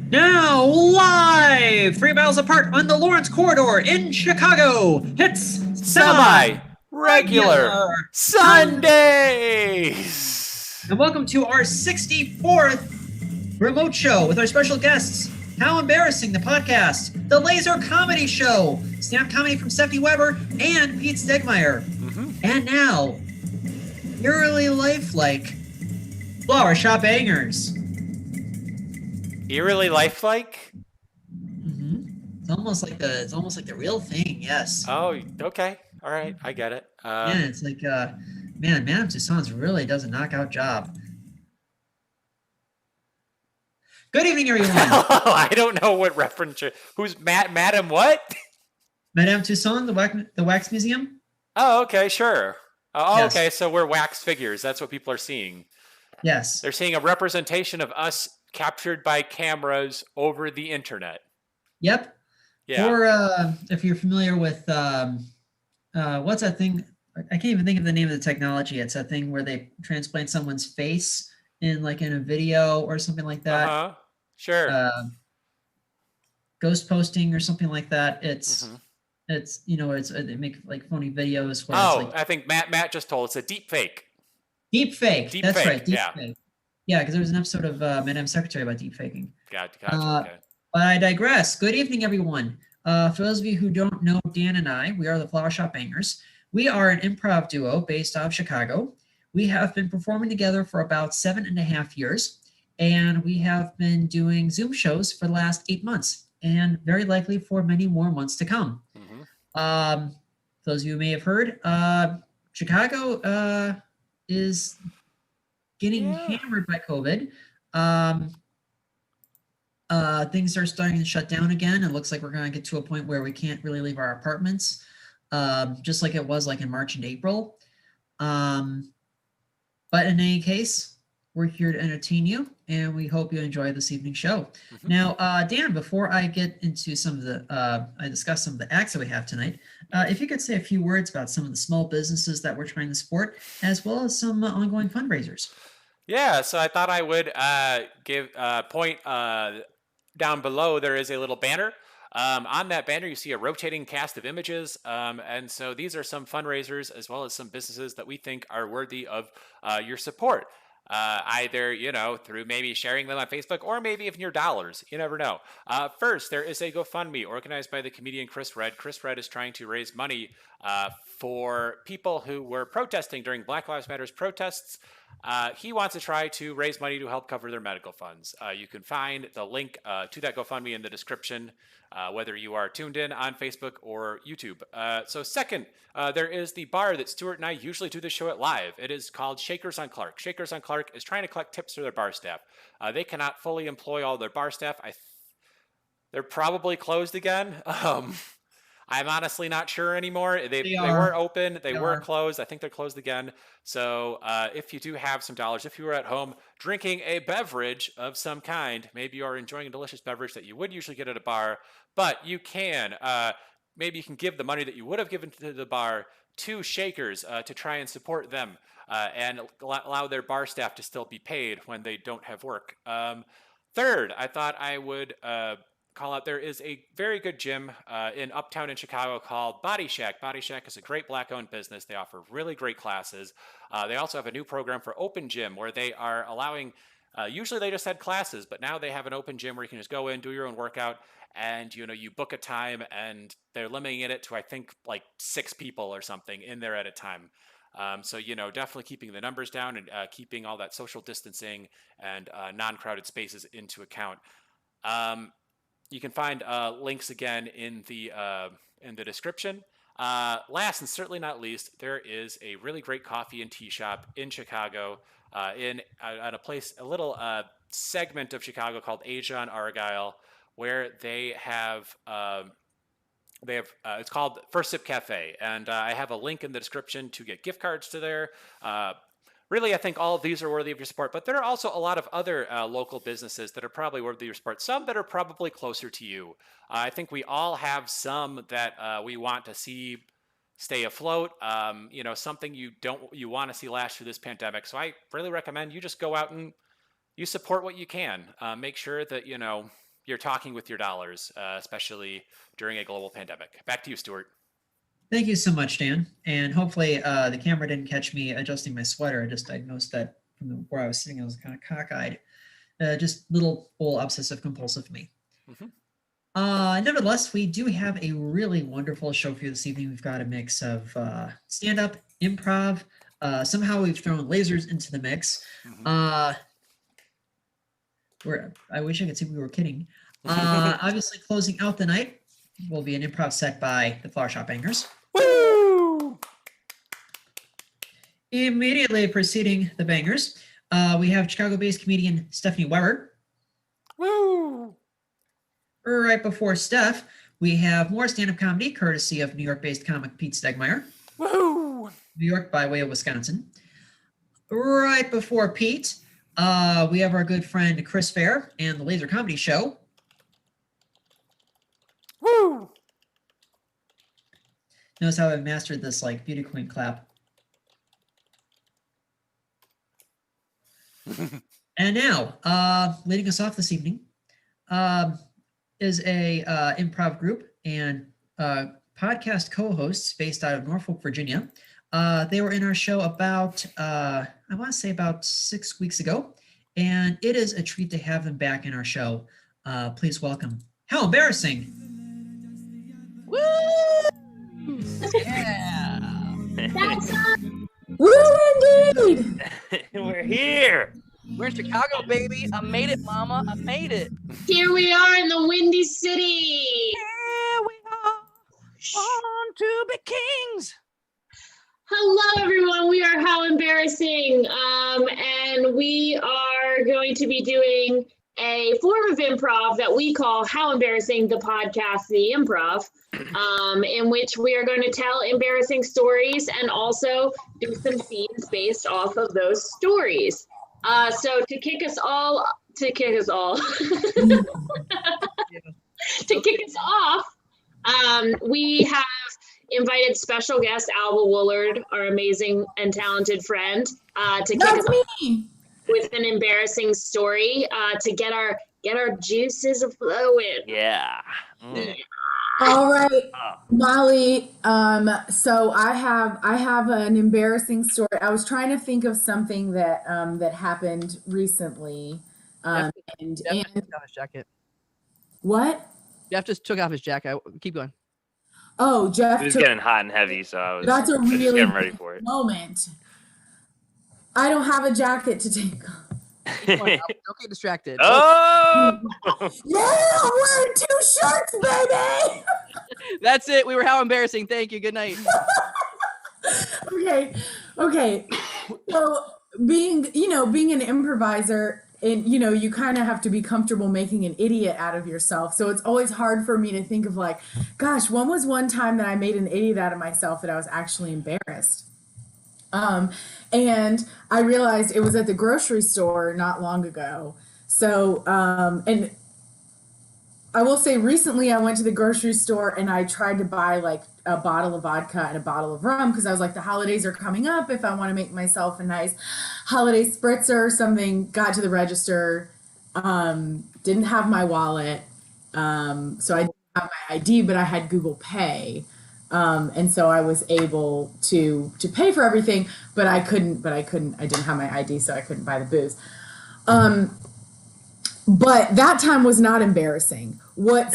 Now live, 3 miles apart on the Lawrence Corridor in Chicago. It's Semi regular regular Sundays. and welcome to our 64th remote show with our special guests. How embarrassing, the podcast, the Laser Comedy Show, stand-up comedy from Stephanie Weber and Pete Stegemeyer. And now, eerily lifelike flower shop bangers. Eerily lifelike? It's almost like the real thing. Yes. Oh, okay. All right. I get it. Man, it's like Madame Tussauds really does a knockout job. Good evening, everyone. I don't know what reference. Who's Madam what? Madame Tussauds, the wax museum. Oh, okay, sure. Oh, Yes. okay. So we're wax figures. That's what people are seeing. Yes. They're seeing a representation of us captured by cameras over the internet. Yep. Yeah. Or if you're familiar with what's that thing? I can't even think of the name of the technology. It's a thing where they transplant someone's face in a video or something like that. Uh-huh. Sure. Ghost posting or something like that. It's they make like phony videos where it's like I think Matt just told us a deep fake. deep fake. Deep That's fake, right. Deep yeah. fake. Yeah, because there was an episode of Madame Secretary about deep faking. Gotcha. Okay. But I digress. Good evening, everyone. For those of you who don't know Dan and I, we are the Flower Shop Bangers. We are an improv duo based out of Chicago. We have been performing together for about 7.5 years, and we have been doing Zoom shows for the last 8 months, and very likely for many more months to come. Those of you who may have heard, Chicago is getting hammered by COVID. Things are starting to shut down again. It looks like we're going to get to a point where we can't really leave our apartments, just like it was like in March and April. But in any case, we're here to entertain you, and we hope you enjoy this evening's show. Now, Dan, before I get into some of I discuss some of the acts that we have tonight, if you could say a few words about some of the small businesses that we're trying to support, as well as some ongoing fundraisers. Yeah, so I thought I would give point down below. There is a little banner. On that banner, you see a rotating cast of images. And so these are some fundraisers as well as some businesses that we think are worthy of your support. Either, through maybe sharing them on Facebook or maybe even your dollars. You never know. First, there is a GoFundMe organized by the comedian Chris Redd. Chris Redd is trying to raise money for people who were protesting during Black Lives Matter's protests. He wants to try to raise money to help cover their medical funds. You can find the link to that GoFundMe in the description, whether you are tuned in on Facebook or YouTube. So second, there is the bar that Stuart and I usually do the show at live. It is called Shakers on Clark. Shakers on Clark is trying to collect tips for their bar staff. They cannot fully employ all their bar staff. They're probably closed again. I'm honestly not sure anymore. They were open. They were closed. I think they're closed again. So if you do have some dollars, if you are at home drinking a beverage of some kind, maybe you are enjoying a delicious beverage that you would usually get at a bar, but you can, maybe you can give the money that you would have given to the bar to Shakers to try and support them and allow their bar staff to still be paid when they don't have work. Third, I thought I would call out, there is a very good gym in Uptown in Chicago called Bodi Shak. Bodi Shak is a great Black-owned business. They offer really great classes. They also have a new program for open gym where they are allowing, usually they just had classes, but now they have an open gym where you can just go in, do your own workout, and you book a time, and they're limiting it to, I think, like 6 people or something in there at a time. So definitely keeping the numbers down and keeping all that social distancing and non-crowded spaces into account. You can find links again in the description. Last and certainly not least, there is a really great coffee and tea shop in Chicago, at a little segment of Chicago called Asia on Argyle, where they have it's called First Sip Cafe, and I have a link in the description to get gift cards to there. Really, I think all of these are worthy of your support, but there are also a lot of other local businesses that are probably worthy of your support, some that are probably closer to you. I think we all have some that we want to see stay afloat, something you want to see last through this pandemic. So I really recommend you just go out and you support what you can. Make sure that, you're talking with your dollars, especially during a global pandemic. Back to you, Stuart. Thank you so much, Dan. And hopefully the camera didn't catch me adjusting my sweater. I just diagnosed that from where I was sitting, I was kind of cockeyed. Just little old obsessive compulsive me. Nevertheless, we do have a really wonderful show for you this evening. We've got a mix of stand-up, improv. Somehow we've thrown lasers into the mix. I wish I could say we were kidding. Obviously, closing out the night will be an improv set by the Flower Shop Bangers. Woo! Immediately preceding the Bangers, we have Chicago-based comedian Stephanie Weber. Woo! Right before Steph, we have more stand-up comedy, courtesy of New York-based comic Pete Stegemeyer. Woo! New York by way of Wisconsin. Right before Pete, we have our good friend Chris Fair and the Laser Comedy Show. Woo! Notice how I mastered this like beauty queen clap. And now, leading us off this evening, is a improv group and podcast co-hosts based out of Norfolk, Virginia. They were in our show about, I want to say about 6 weeks ago, and it is a treat to have them back in our show. Please welcome. How embarrassing! Woo! Yeah! That's Woo indeed! We're here! We're in Chicago, baby. I made it, mama. I made it. Here we are in the Windy City. Here we are. Born to be kings. Hello, everyone. We are How Embarrassing. And we are going to be doing a form of improv that we call How Embarrassing, the podcast, the improv, in which we are going to tell embarrassing stories and also do some scenes based off of those stories. So to kick us off, we have invited special guest Alva Woolard, our amazing and talented friend, to kick us off with an embarrassing story, to get our juices flowing. Yeah. All right, Molly. So I have an embarrassing story. I was trying to think of something that that happened recently. Jeff just took off his jacket. What? Jeff just took off his jacket. Keep going. Oh, Jeff. It was getting hot and heavy, so I was That's a just really getting ready for it. moment. I don't have a jacket to take off. Don't get distracted. Oh! Yeah, I'm wearing 2 shirts, baby. That's it. We were How Embarrassing. Thank you. Good night. Okay. So being an improviser, and you kind of have to be comfortable making an idiot out of yourself. So it's always hard for me to think of like, gosh, when was one time that I made an idiot out of myself that I was actually embarrassed? And I realized it was at the grocery store not long ago. So, and I will say recently I went to the grocery store and I tried to buy like a bottle of vodka and a bottle of rum because I was like, the holidays are coming up. If I want to make myself a nice holiday spritzer or something, got to the register, didn't have my wallet. So I didn't have my ID, but I had Google Pay. And so I was able to pay for everything, but I didn't have my ID, so I couldn't buy the booze. But that time was not embarrassing. What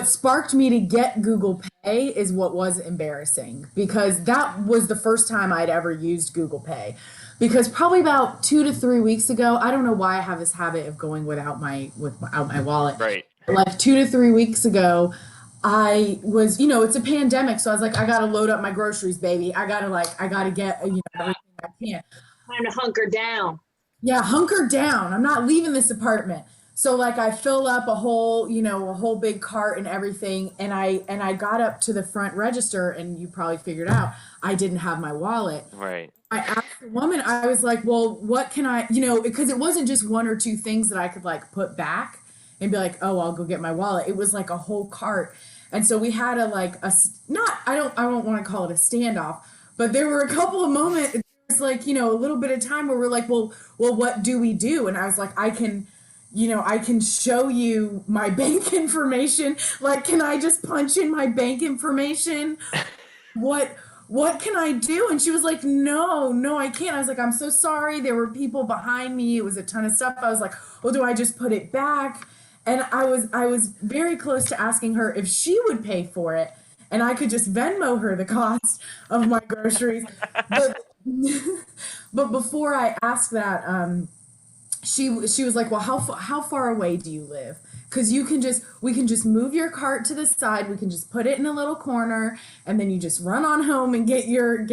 sparked me to get Google Pay is what was embarrassing, because that was the first time I'd ever used Google Pay. Because probably about 2 to 3 weeks ago, I don't know why I have this habit of going without my wallet. Right. Like 2 to 3 weeks ago, I was, it's a pandemic, so I was like, I gotta load up my groceries, baby. I gotta get, everything I can. Time to hunker down. Yeah, hunker down. I'm not leaving this apartment. So like I filled up a whole big cart and everything, and I got up to the front register, and you probably figured out I didn't have my wallet. Right. I asked the woman, I was like, well, what can I, because it wasn't just 1 or 2 things that I could like put back and be like, oh, I'll go get my wallet. It was like a whole cart. And so we had I don't want to call it a standoff, but there were a couple of moments, it's like, a little bit of time where we're like, well, what do we do? And I was like, I can I can show you my bank information. Like, can I just punch in my bank information? What can I do? And she was like, no, I can't. I was like, I'm so sorry. There were people behind me. It was a ton of stuff. I was like, well, do I just put it back? And I was very close to asking her if she would pay for it, and I could just Venmo her the cost of my groceries. But before I asked that, she was like, well, how far away do you live? Because we can just move your cart to the side. We can just put it in a little corner, and then you just run on home and get your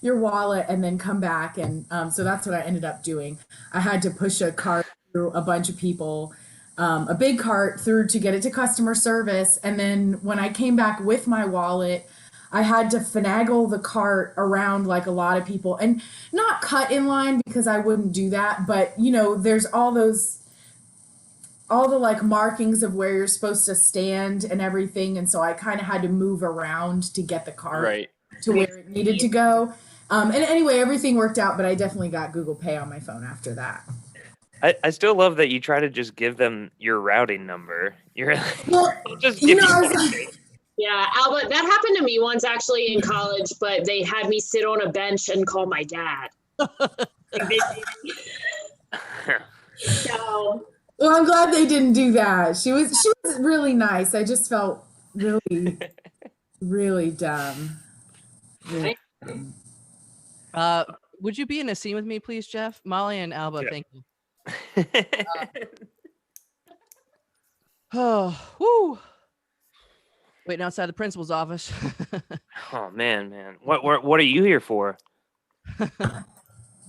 wallet, and then come back. And so that's what I ended up doing. I had to push a cart through a bunch of people, a big cart through to get it to customer service. And then when I came back with my wallet, I had to finagle the cart around like a lot of people, and not cut in line because I wouldn't do that. But there's all the like markings of where you're supposed to stand and everything. And so I kind of had to move around to get the cart to where it needed to go. And anyway, everything worked out, but I definitely got Google Pay on my phone after that. I still love that you try to just give them your routing number. You're just Yeah, Albert, that happened to me once actually in college, but they had me sit on a bench and call my dad. So, well, I'm glad they didn't do that. She was really nice. I just felt really, really dumb. Really dumb. Would you be in a scene with me, please, Jeff? Molly and Alba, Yeah. thank you. Oh, woo. Waiting outside the principal's office. Oh man. What are you here for?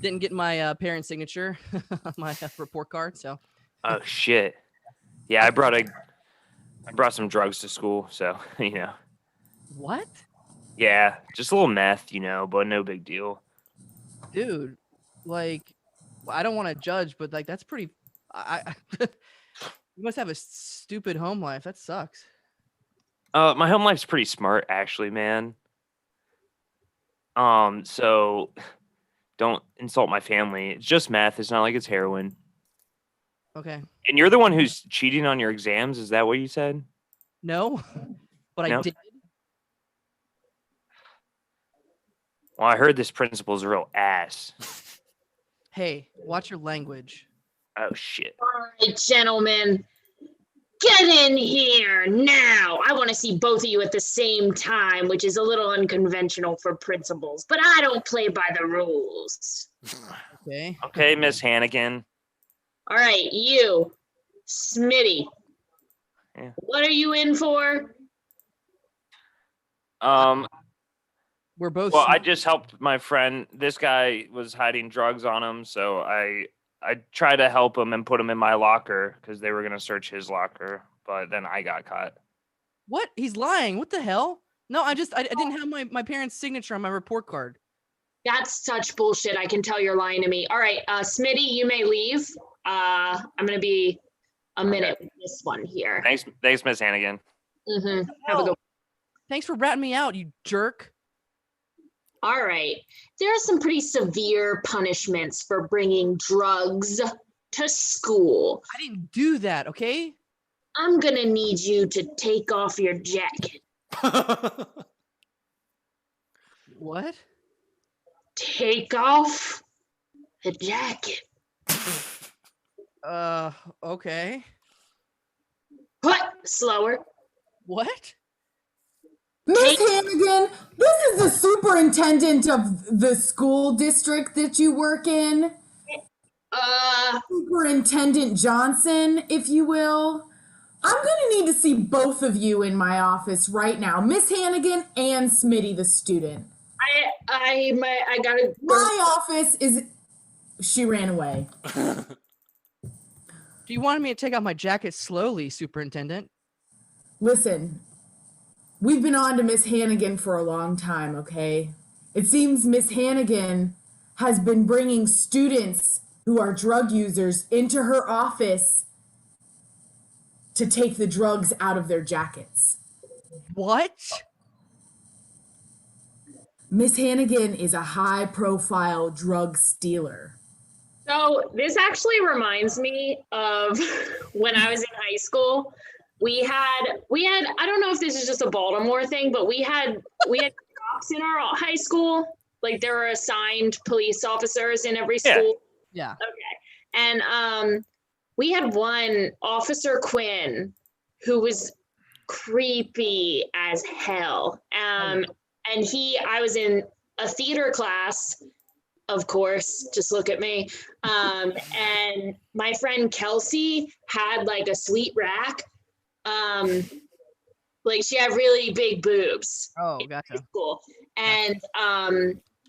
Didn't get my parents' signature on my report card, so. Oh shit. Yeah, I brought some drugs to school, so What? Yeah, just a little meth, but no big deal. Dude, like, I don't want to judge, but like that's pretty. You must have a stupid home life. That sucks. My home life's pretty smart, actually, man. So don't insult my family. It's just meth. It's not like it's heroin. Okay. And you're the one who's cheating on your exams. Is that what you said? No, but I No? did. Well, I heard this principal's a real ass. Hey, watch your language. Oh shit. all right, gentlemen, get in here now. I want to see both of you at the same time, which is a little unconventional for principals, but I don't play by the rules. Okay. Okay, Miss Hannigan. All right, you, Smitty. Yeah. What are you in for? We're both. Well, I just helped my friend. This guy was hiding drugs on him, so I tried to help him and put him in my locker because they were gonna search his locker, but then I got caught. What? He's lying. What the hell? No, I didn't have my parents' signature on my report card. That's such bullshit. I can tell you're lying to me. All right, Smitty, you may leave. I'm going to be a minute with this one here. Thanks, Miss Hannigan. Have a good. Thanks for ratting me out, you jerk. All right. There are some pretty severe punishments for bringing drugs to school. I didn't do that, okay? I'm going to need you to take off your jacket. What? Take off the jacket. Okay. What? Slower. What? Miss Hannigan, this is the superintendent of the school district that you work in. Superintendent Johnson, if you will. I'm going to need to see both of you in my office right now. Miss Hannigan and Smitty, the student. I gotta. My office is. She ran away. Do you want me to take off my jacket slowly, Superintendent? Listen, we've been on to Miss Hannigan for a long time, okay? It seems Miss Hannigan has been bringing students who are drug users into her office to take the drugs out of their jackets. What? Miss Hannigan is a high-profile drug stealer. So this actually reminds me of when I was in high school. We had I don't know if this is just a Baltimore thing, but we had cops in our high school. Like there were assigned police officers in every school. Yeah. Okay. And we had one Officer Quinn who was creepy as hell. And I was in a theater class, of course, just look at me. And my friend Kelsey had like a sweet rack. Like she had really big boobs. Oh, gotcha. Cool. And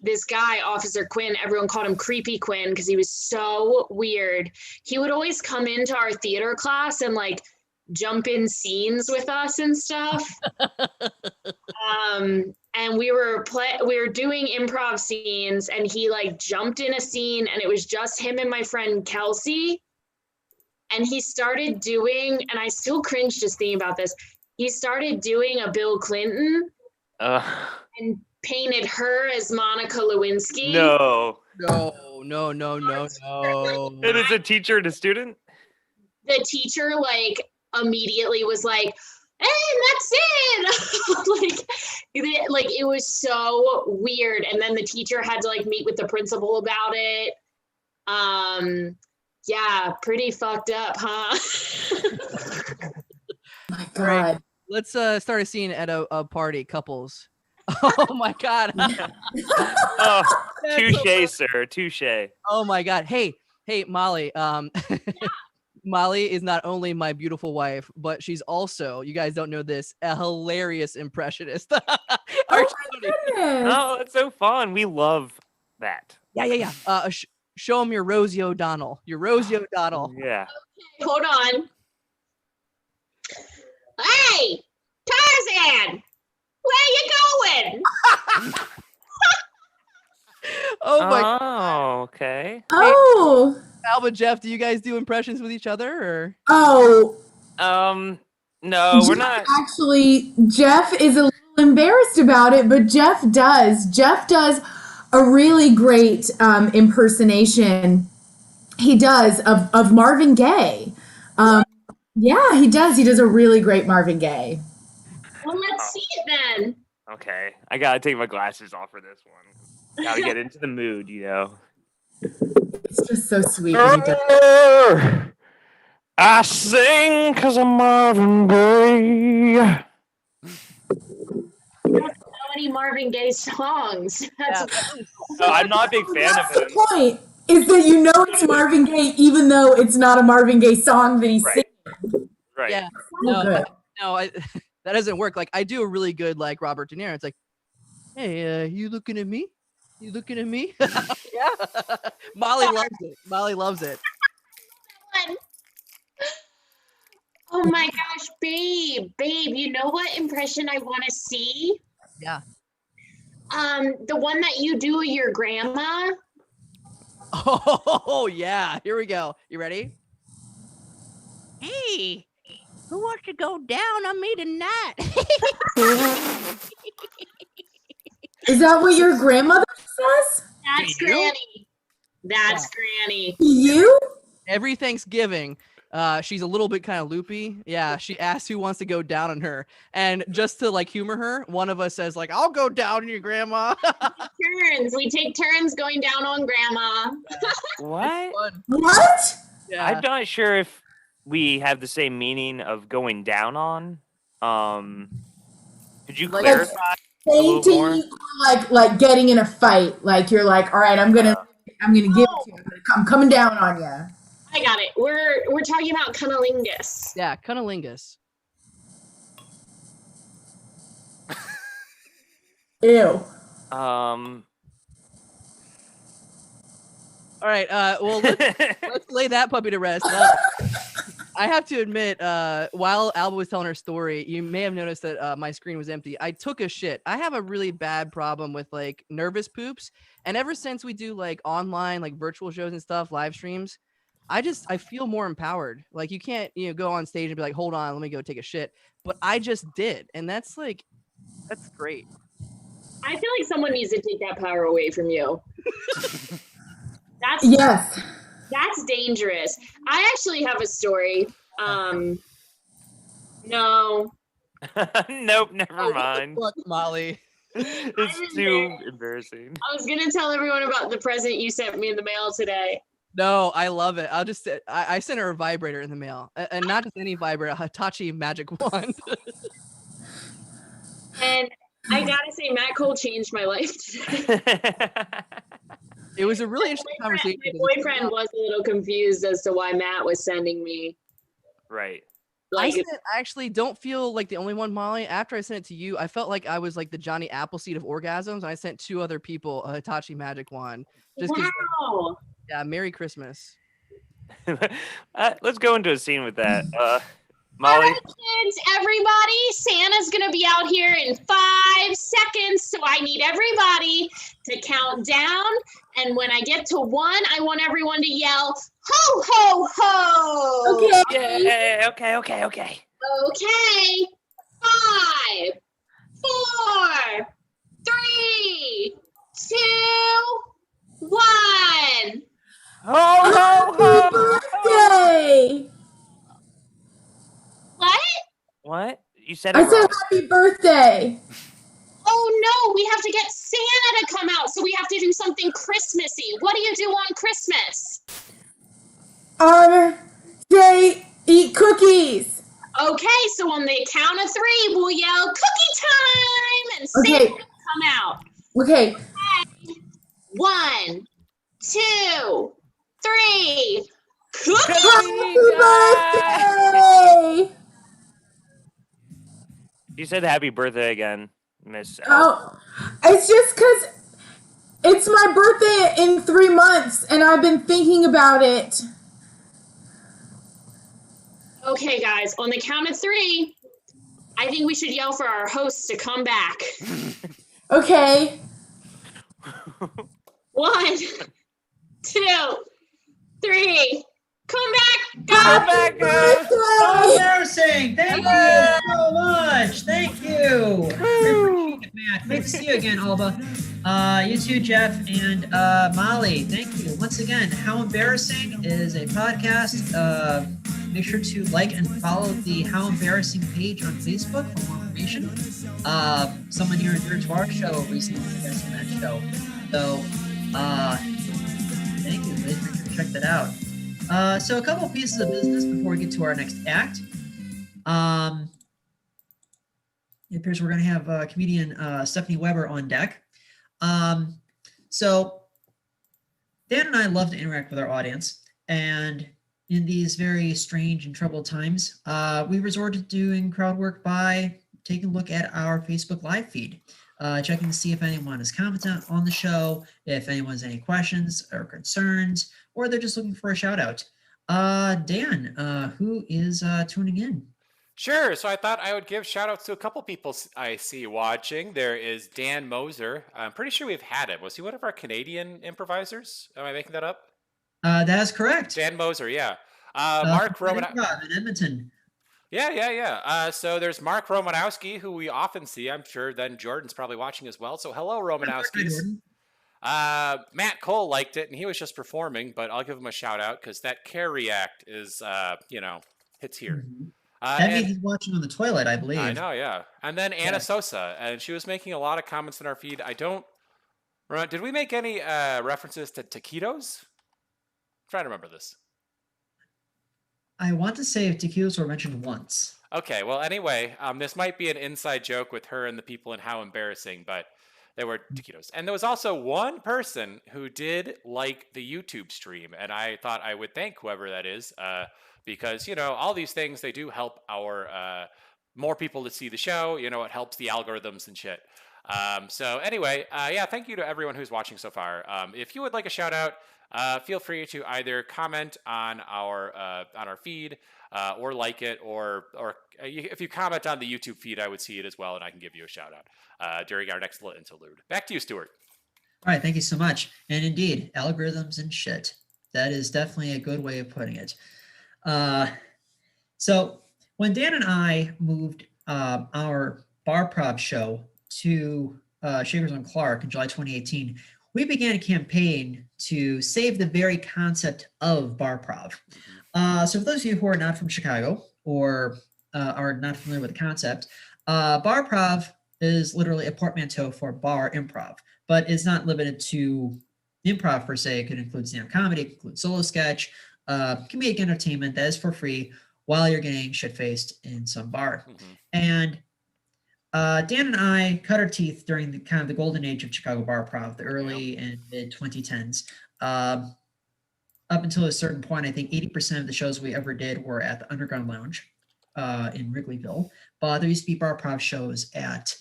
this guy, Officer Quinn, everyone called him Creepy Quinn because he was so weird. He would always come into our theater class and like jump in scenes with us and stuff. And we were doing improv scenes, and he like jumped in a scene, and it was just him and my friend Kelsey. And he started doing, and I still cringe just thinking about this. He started doing a Bill Clinton and painted her as Monica Lewinsky. No. It is a teacher and a student? The teacher like immediately was like, "Hey, that's it!" like it was so weird. And then the teacher had to like meet with the principal about it. Yeah, pretty fucked up, huh? My God. Right. Let's start a scene at a party, couples. Oh my God. Oh, touche, sir. Touche. Oh my God. Hey, Molly. Molly is not only my beautiful wife, but she's also, you guys don't know this, a hilarious impressionist. Oh my goodness. Oh, it's so fun. We love that. Yeah. Show him your Rosie O'Donnell. Your Rosie O'Donnell. Yeah. Okay, hold on. Hey, Tarzan, where you going? Oh my. Oh, okay. Oh. Alba, Jeff, do you guys do impressions with each other, or? Oh. No, we're Jeff not. Actually, Jeff is a little embarrassed about it, but Jeff does a really great impersonation. He does of Marvin Gaye. Yeah, he does. He does a really great Marvin Gaye. Well, let's see it then. Okay. I gotta take my glasses off for this one. Gotta get into the mood, you know. It's just so sweet when he does. I sing 'cause I'm Marvin Gaye. There's so many Marvin Gaye songs. That's No, I'm not a big fan That's of the him. point. Is that you know it's Marvin Gaye even though it's not a Marvin Gaye song that he's Right. singing. Right. Yeah. So good. That doesn't work. Like I do a really good like Robert De Niro. It's like, hey, you looking at me? You looking at me? Yeah. Molly loves it. Molly loves it. Oh my gosh, babe, you know what impression I want to see? Yeah. The one that you do of your grandma. Oh yeah. Here we go. You ready? Hey, who wants to go down on me tonight? Is that what your grandmother says? That's You? Granny. That's Granny. You? Every Thanksgiving, she's a little bit kind of loopy. Yeah, she asks who wants to go down on her, and just to like humor her, one of us says like, "I'll go down on your grandma." We take turns going down on Grandma. What? Fun. What? Yeah. I'm not sure if we have the same meaning of going down on. Could you Like- clarify? little more? Fainting, like getting in a fight. Like you're like, all right, I'm gonna give it to you. I'm coming down on you. I got it. We're talking about cunnilingus. Yeah, cunnilingus. Ew. All right. Well, let's lay that puppy to rest. I have to admit, while Alba was telling her story, you may have noticed that my screen was empty. I took a shit. I have a really bad problem with like nervous poops. And ever since we do like online, like virtual shows and stuff, live streams, I feel more empowered. Like you can't, go on stage and be like, hold on, let me go take a shit. But I just did. And that's great. I feel like someone needs to take that power away from you. That's Yes. That's dangerous. I actually have a story. No. Nope, never mind. Fuck, Molly. It's too embarrassing. I was gonna tell everyone about the present you sent me in the mail today. No, I love it. I'll just I sent her a vibrator in the mail, and not just any vibrator, a Hitachi magic wand. And I gotta say, Matt Cole changed my life today. It was a really interesting conversation. My boyfriend was a little confused as to why Matt was sending me. Right. I actually don't feel like the only one, Molly. After I sent it to you, I felt like I was like the Johnny Appleseed of orgasms. And I sent 2 other people a Hitachi magic wand. Just 'cause, wow. yeah, Merry Christmas. Let's go into a scene with that. All Molly. right, kids, everybody, Santa's gonna be out here in 5 seconds, so I need everybody to count down. And when I get to 1, I want everyone to yell, "Ho, ho, ho!" Okay. Yeah, okay. Okay. 5, 4, 3, 2, 1. Ho, ho, ho! Birthday! What? What? You said it I wrong. said happy birthday. Oh no, we have to get Santa to come out, so we have to do something Christmassy. What do you do on Christmas? They eat cookies. Okay, so on the count of 3, we'll yell cookie time and Okay. Santa will come out. Okay. 1, 2, 3. Cookie! Happy birthday! You said happy birthday again, Miss. Oh, it's just because it's my birthday in 3 months, and I've been thinking about it. Okay, guys, on the count of 3, I think we should yell for our hosts to come back. Okay. 1, 2, 3. Come back, guys! Come back, guys! Oh, embarrassing. Thank you so much. Thank you. Appreciate it, Matt. Great to see you again, Alba. You too, Jeff and Molly. Thank you once again. How Embarrassing is a podcast. Make sure to like and follow the How Embarrassing page on Facebook for more information. Someone here to our show recently was on that show. So, thank you. Make sure to check that out. So a couple pieces of business before we get to our next act. It appears we're going to have comedian Stephanie Weber on deck. So Dan and I love to interact with our audience, and in these very strange and troubled times, we resort to doing crowd work by taking a look at our Facebook Live feed, checking to see if anyone is commenting on the show, if anyone has any questions or concerns, or they're just looking for a shout out. Dan, who is tuning in? Sure. So I thought I would give shout outs to a couple people I see watching. There is Dan Moser. I'm pretty sure we've had him. Was he one of our Canadian improvisers? Am I making that up? That is correct. Dan Moser, yeah. Mark Roman. In Edmonton. Yeah. So there's Mark Romanowski, who we often see. I'm sure then Jordan's probably watching as well. So hello, Romanowskis. Matt Cole liked it, and he was just performing, but I'll give him a shout out because that care react is, hits here. Mm-hmm. That means he's watching on the toilet, I believe. I know, yeah. And then Anna Sosa, and she was making a lot of comments in our feed. Did we make any references to taquitos? I'm trying to remember this. I want to say if taquitos were mentioned once. Okay, well, anyway, this might be an inside joke with her and the people and How Embarrassing, but there were taquitos. And there was also one person who did like the YouTube stream, and I thought I would thank whoever that is, because, all these things, they do help our more people to see the show. It helps the algorithms and shit. So anyway, thank you to everyone who's watching so far. If you would like a shout out, feel free to either comment on our feed or like it, or if you comment on the YouTube feed, I would see it as well, and I can give you a shout out during our next little interlude. Back to you, Stuart. All right, thank you so much. And indeed, algorithms and shit. That is definitely a good way of putting it. So when Dan and I moved our barprov show to Shakers on Clark in July 2018, we began a campaign to save the very concept of barprov. So for those of you who are not from Chicago or are not familiar with the concept, barprov is literally a portmanteau for bar improv, but it's not limited to improv per se. It could include stand-up comedy, it could include solo sketch, comedic entertainment that is for free while you're getting shit-faced in some bar. And Dan and I cut our teeth during the kind of the golden age of Chicago barprov, the early and mid 2010s. Up until a certain point, I think 80% of the shows we ever did were at the Underground Lounge in Wrigleyville. But there used to be barprov shows at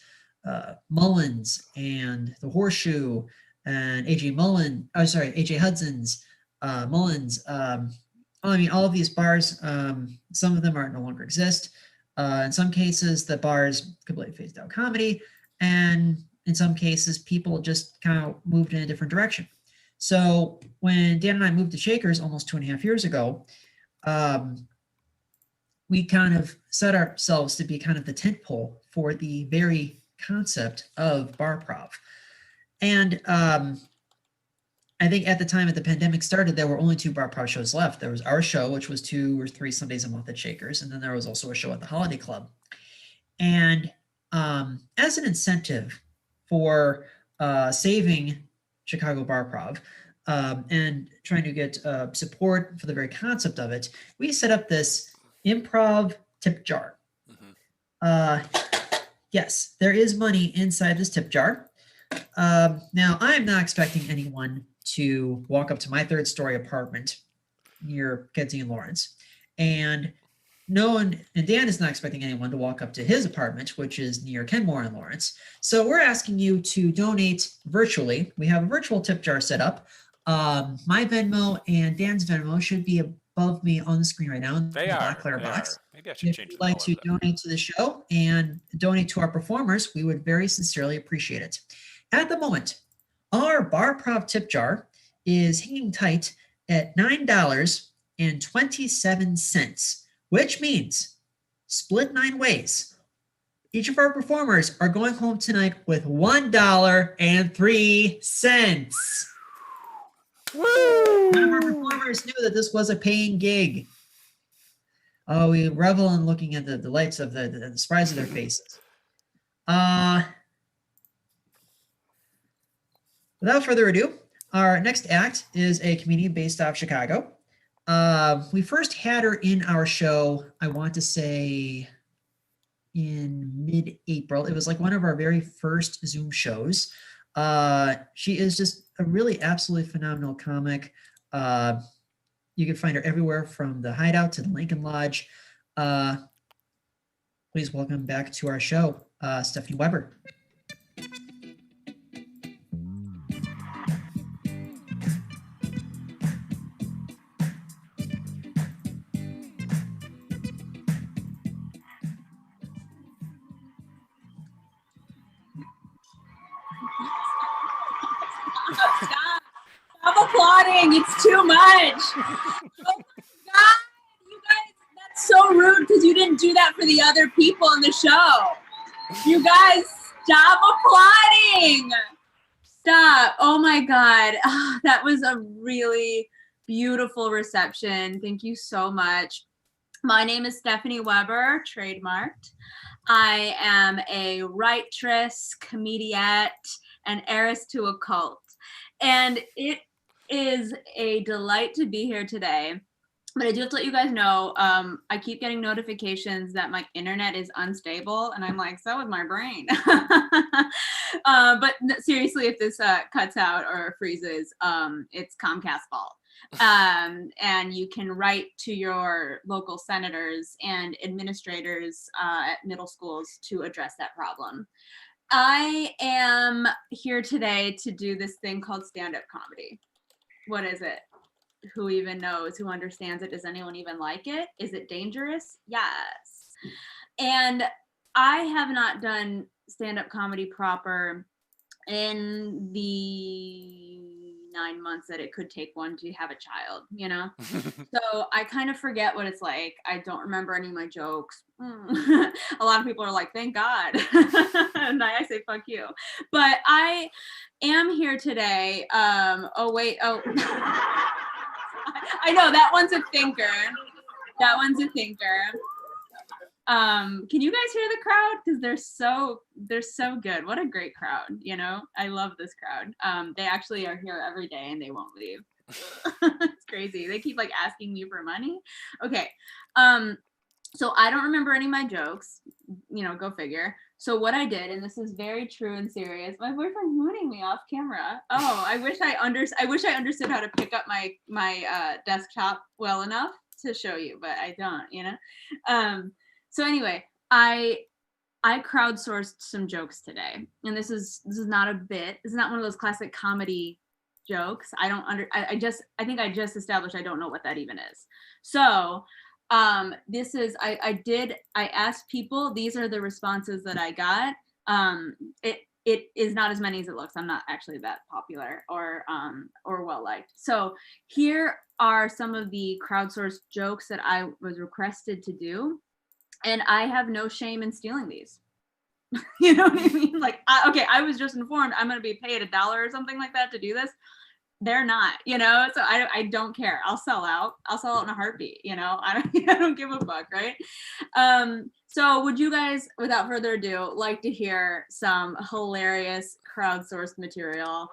Mullins and the Horseshoe and AJ Hudson's, Mullins. I mean, all of these bars, some of them no longer exist. In some cases, the bars completely phased out comedy, and in some cases, people just kind of moved in a different direction. So when Dan and I moved to Shakers almost 2.5 years ago, we kind of set ourselves to be kind of the tent pole for the very concept of barprov. And I think at the time that the pandemic started, there were only 2 barprov shows left. There was our show, which was 2 or 3 Sundays a month at Shakers, and then there was also a show at the Holiday Club. And as an incentive for saving Chicago barprov and trying to get support for the very concept of it, we set up this improv tip jar. Yes, there is money inside this tip jar. Now, I'm not expecting anyone to walk up to my 3rd-story apartment near Kedzie and Lawrence, and Dan is not expecting anyone to walk up to his apartment, which is near Kenmore and Lawrence. So we're asking you to donate virtually. We have a virtual tip jar set up. My Venmo and Dan's Venmo should be above me on the screen right now in the black clear box. Maybe I should change If you'd like to donate to the show and donate to our performers, we would very sincerely appreciate it. At the moment, our barprov tip jar is hanging tight at $9.27, which means split 9 ways. Each of our performers are going home tonight with $1.03. Woo! None of our performers knew that this was a paying gig. Oh, we revel in looking at the lights of the surprise of their faces. Without further ado, our next act is a comedian based off Chicago. We first had her in our show, I want to say in mid-April. It was like one of our very first Zoom shows. She is just a really absolutely phenomenal comic. You can find her everywhere from the Hideout to the Lincoln Lodge. Please welcome back to our show, Stephanie Weber. Stop applauding. It's too much. Oh my God. You guys, that's so rude because you didn't do that for the other people in the show. You guys, stop applauding. Stop. Oh my God. Oh, that was a really beautiful reception. Thank you so much. My name is Stephanie Weber, trademarked. I am a writeress, comediette, and heiress to a cult. And it is a delight to be here today. But I do have to let you guys know, I keep getting notifications that my internet is unstable, and I'm like, so is my brain. But seriously, if this cuts out or freezes, it's Comcast's fault. And you can write to your local senators and administrators at middle schools to address that problem. I am here today to do this thing called stand-up comedy. What is it? Who even knows? Who understands it? Does anyone even like it? Is it dangerous? Yes. And I have not done stand-up comedy proper in the 9 months that it could take one to have a child, you know? So I kind of forget what it's like. I don't remember any of my jokes. A lot of people are like, thank God. And I say, fuck you. But I am here today. Oh, wait. Oh, I know that one's a thinker. That one's a thinker. Can you guys hear the crowd? Because they're so good. What a great crowd, you know? I love this crowd. They actually are here every day and they won't leave. It's crazy. They keep like asking me for money. Okay. So I don't remember any of my jokes, you know, go figure. So what I did, and this is very true and serious, my boyfriend's mooning me off camera. Oh, I wish I understood how to pick up my desktop well enough to show you, but I don't, you know? So anyway, I crowdsourced some jokes today, and this is not a bit. This is not one of those classic comedy jokes. I think I just established I don't know what that even is. So this is I asked people. These are the responses that I got. It is not as many as it looks. I'm not actually that popular or well liked. So here are some of the crowdsourced jokes that I was requested to do. And I have no shame in stealing these. You know what I mean? Like, I was just informed I'm going to be paid $1 or something like that to do this. They're not, you know? So I don't care. I'll sell out in a heartbeat, you know? I don't give a fuck, right? So would you guys, without further ado, like to hear some hilarious crowdsourced material?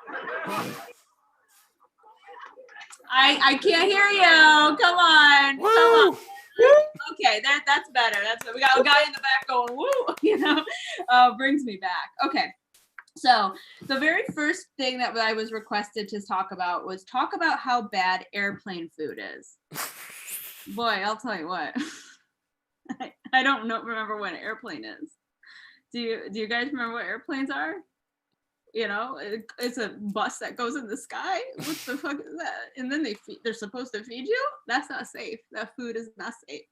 I can't hear you. Come on. Woo! Come on. Okay, that's better. We got a guy in the back going, woo, you know, brings me back. Okay, so the very first thing that I was requested to talk about was how bad airplane food is. Boy, I'll tell you what, I don't remember what an airplane is. Do you guys remember what airplanes are? You know, it's a bus that goes in the sky. What the fuck is that? And then they're supposed to feed you? That's not safe. That food is not safe.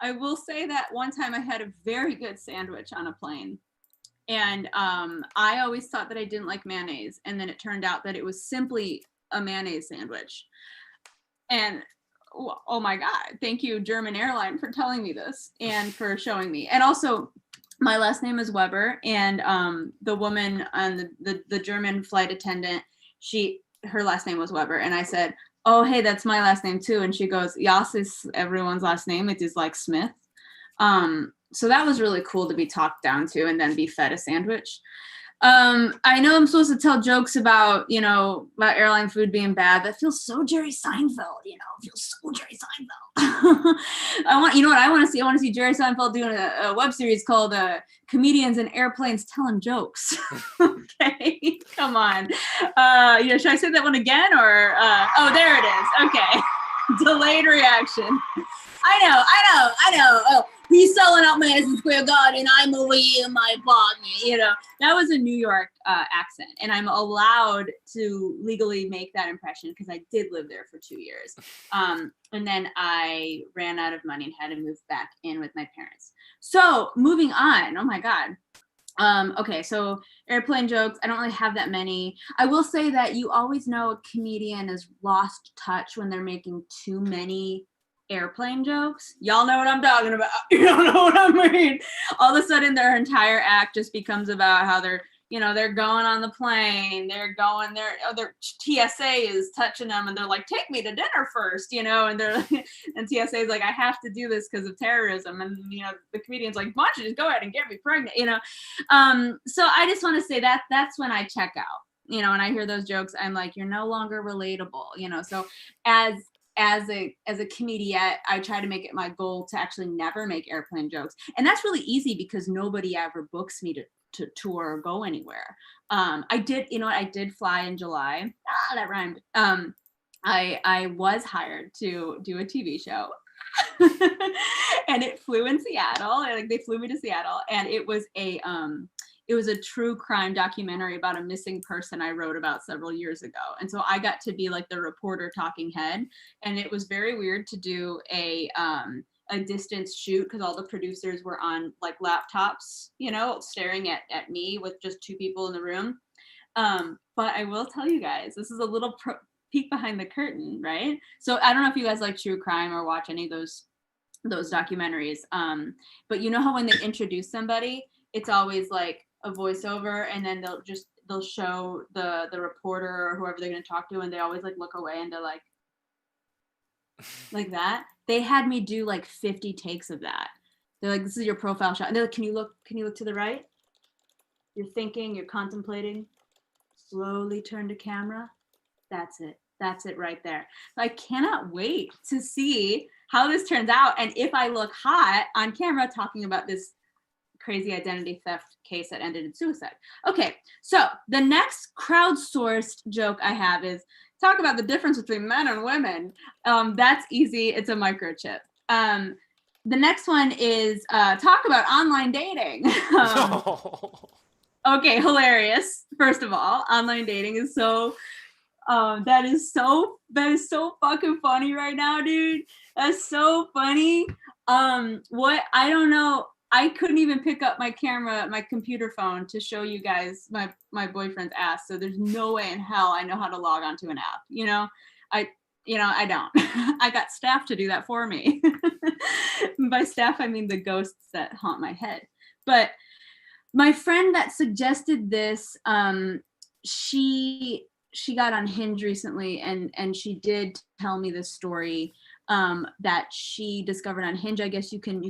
I will say that one time I had a very good sandwich on a plane. And I always thought that I didn't like mayonnaise. And then it turned out that it was simply a mayonnaise sandwich. And oh my God, thank you, German airline, for telling me this and for showing me. And also, my last name is Weber, and the woman on the German flight attendant, her last name was Weber, and I said, oh, hey, that's my last name too. And she goes, Yas is everyone's last name. It is like Smith. So that was really cool to be talked down to and then be fed a sandwich. I know I'm supposed to tell jokes about airline food being bad. That feels so Jerry Seinfeld, it feels so Jerry Seinfeld. I want to see? I want to see Jerry Seinfeld doing a web series called Comedians in Airplanes Telling Jokes. Okay, come on. Should I say that one again or, oh, there it is. Okay, delayed reaction. I know. Oh, he's selling out Madison Square Garden. I'm over here in my apartment. That was a New York accent, and I'm allowed to legally make that impression because I did live there for 2 years. And then I ran out of money and had to move back in with my parents. So moving on. Oh my God. Okay, so airplane jokes, I don't really have that many. I will say that you always know a comedian has lost touch when they're making too many airplane jokes. Y'all know what I'm talking about. You don't know what I mean. All of a sudden their entire act just becomes about how they're going on the plane, their TSA is touching them and they're like, take me to dinner first, and they're and TSA is like, I have to do this because of terrorism, and the comedian's like, why don't you just go ahead and get me pregnant, so I just want to say that that's when I check out, when I hear those jokes, I'm like, you're no longer relatable, so as a comedian, I try to make it my goal to actually never make airplane jokes. And that's really easy because nobody ever books me to tour or go anywhere. I did fly in July. That rhymed. I was hired to do a TV show. And it flew in Seattle. They flew me to Seattle, and it was a true crime documentary about a missing person I wrote about several years ago. And so I got to be like the reporter talking head. And it was very weird to do a distance shoot because all the producers were on like laptops, staring at me with just two people in the room. But I will tell you guys, this is a little peek behind the curtain, right? So I don't know if you guys like true crime or watch any of those documentaries. But you know how when they introduce somebody, it's always like a voiceover, and then they'll show the reporter or whoever they're going to talk to, and they always like look away and they're like that. They had me do like 50 takes of that. They're like, this is your profile shot. And they're like, can you look to the right? You're thinking, you're contemplating. Slowly turn to camera. That's it. That's it right there. So I cannot wait to see how this turns out. And if I look hot on camera talking about this crazy identity theft case that ended in suicide. Okay, so the next crowdsourced joke I have is talk about the difference between men and women. That's easy. It's a microchip. The next one is talk about online dating. Okay, hilarious. First of all, online dating is so that is so fucking funny right now, dude. That's so funny. What I don't know. I couldn't even pick up my camera, my computer phone to show you guys my boyfriend's ass. So there's no way in hell I know how to log onto an app. I don't. I got staff to do that for me. By staff, I mean the ghosts that haunt my head. But my friend that suggested this, she got on Hinge recently, and she did tell me this story that she discovered on Hinge. I guess you can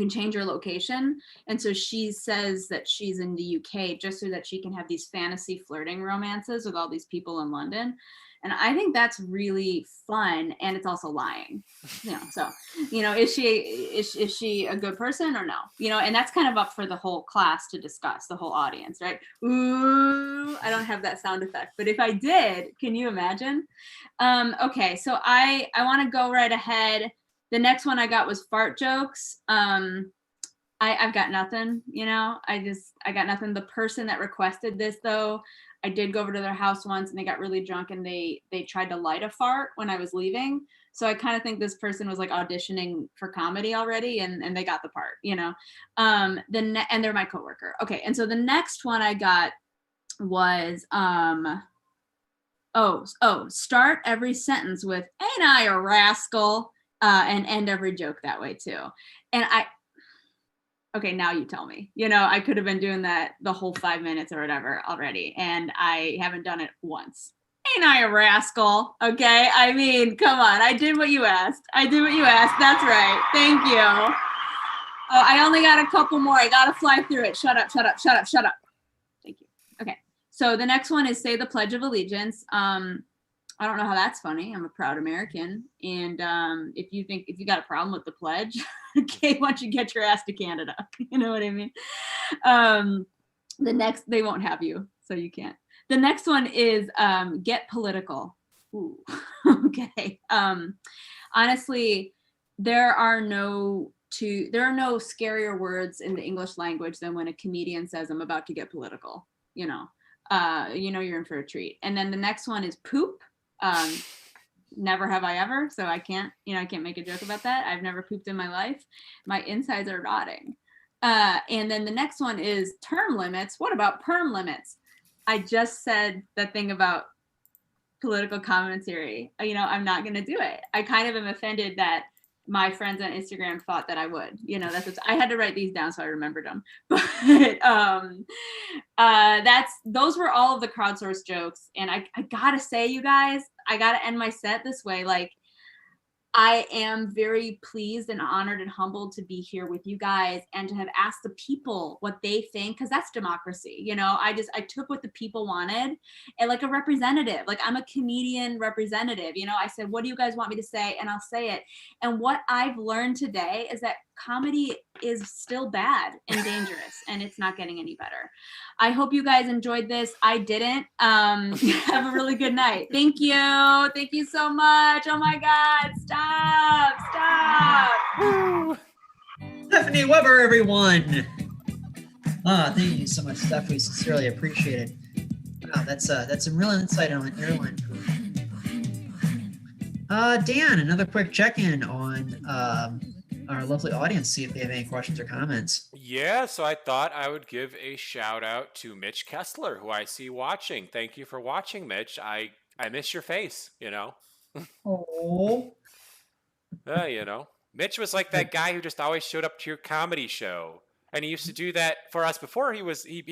change your location, and so she says that she's in the UK just so that she can have these fantasy flirting romances with all these people in London. And I think that's really fun, and it's also lying. So is she a good person or no? And that's kind of up for the whole class to discuss, the whole audience, right? Ooh, I don't have that sound effect, but if I did, can you imagine? Okay, so I want to go right ahead. The next one I got was fart jokes. I've got nothing, I got nothing. The person that requested this, though, I did go over to their house once, and they got really drunk, and they tried to light a fart when I was leaving. So I kind of think this person was like auditioning for comedy already, and they got the part, and they're my coworker. Okay, and so the next one I got was start every sentence with "Ain't I a rascal?" And end every joke that way too. And okay, now you tell me. I could have been doing that the whole 5 minutes or whatever already, and I haven't done it once. Ain't I a rascal? Okay, I mean, come on. I did what you asked. That's right. Thank you. Oh, I only got a couple more. I gotta fly through it. Shut up. Thank you. Okay, so the next one is say the Pledge of Allegiance. I don't know how that's funny. I'm a proud American. And if you got a problem with the pledge, okay, why don't you get your ass to Canada? You know what I mean? They won't have you, so you can't. The next one is get political. Ooh, okay. Honestly, there are no scarier words in the English language than when a comedian says, I'm about to get political. You're in for a treat. And then the next one is poop. Never have I ever, so I can't make a joke about that. I've never pooped in my life. My insides are rotting. And then the next one is term limits. What about perm limits? I just said that thing about political commentary. I'm not going to do it. I kind of am offended that my friends on Instagram thought that I would. I had to write these down so I remembered them. But those were all of the crowdsourced jokes. And I gotta say, you guys, I gotta end my set this way. Like, I am very pleased and honored and humbled to be here with you guys and to have asked the people what they think, because that's democracy. I took what the people wanted, and like a representative, like I'm a comedian representative, I said, what do you guys want me to say? And I'll say it. And what I've learned today is that comedy is still bad and dangerous, and it's not getting any better. I hope you guys enjoyed this. I didn't. Have a really good night. Thank you. Thank you so much. Oh my God. Stop. Woo. Stephanie Weber, everyone. Thank you so much, Steph. We sincerely appreciate it. Wow, that's some real insight on airline food. Dan, another quick check-in on our lovely audience see if they have any questions or comments. Yeah, so I thought I would give a shout out to Mitch Kessler, who I see watching. Thank you for watching, Mitch. I miss your face, you know. Oh, You know. Mitch was like that guy who just always showed up to your comedy show. And he used to do that for us before he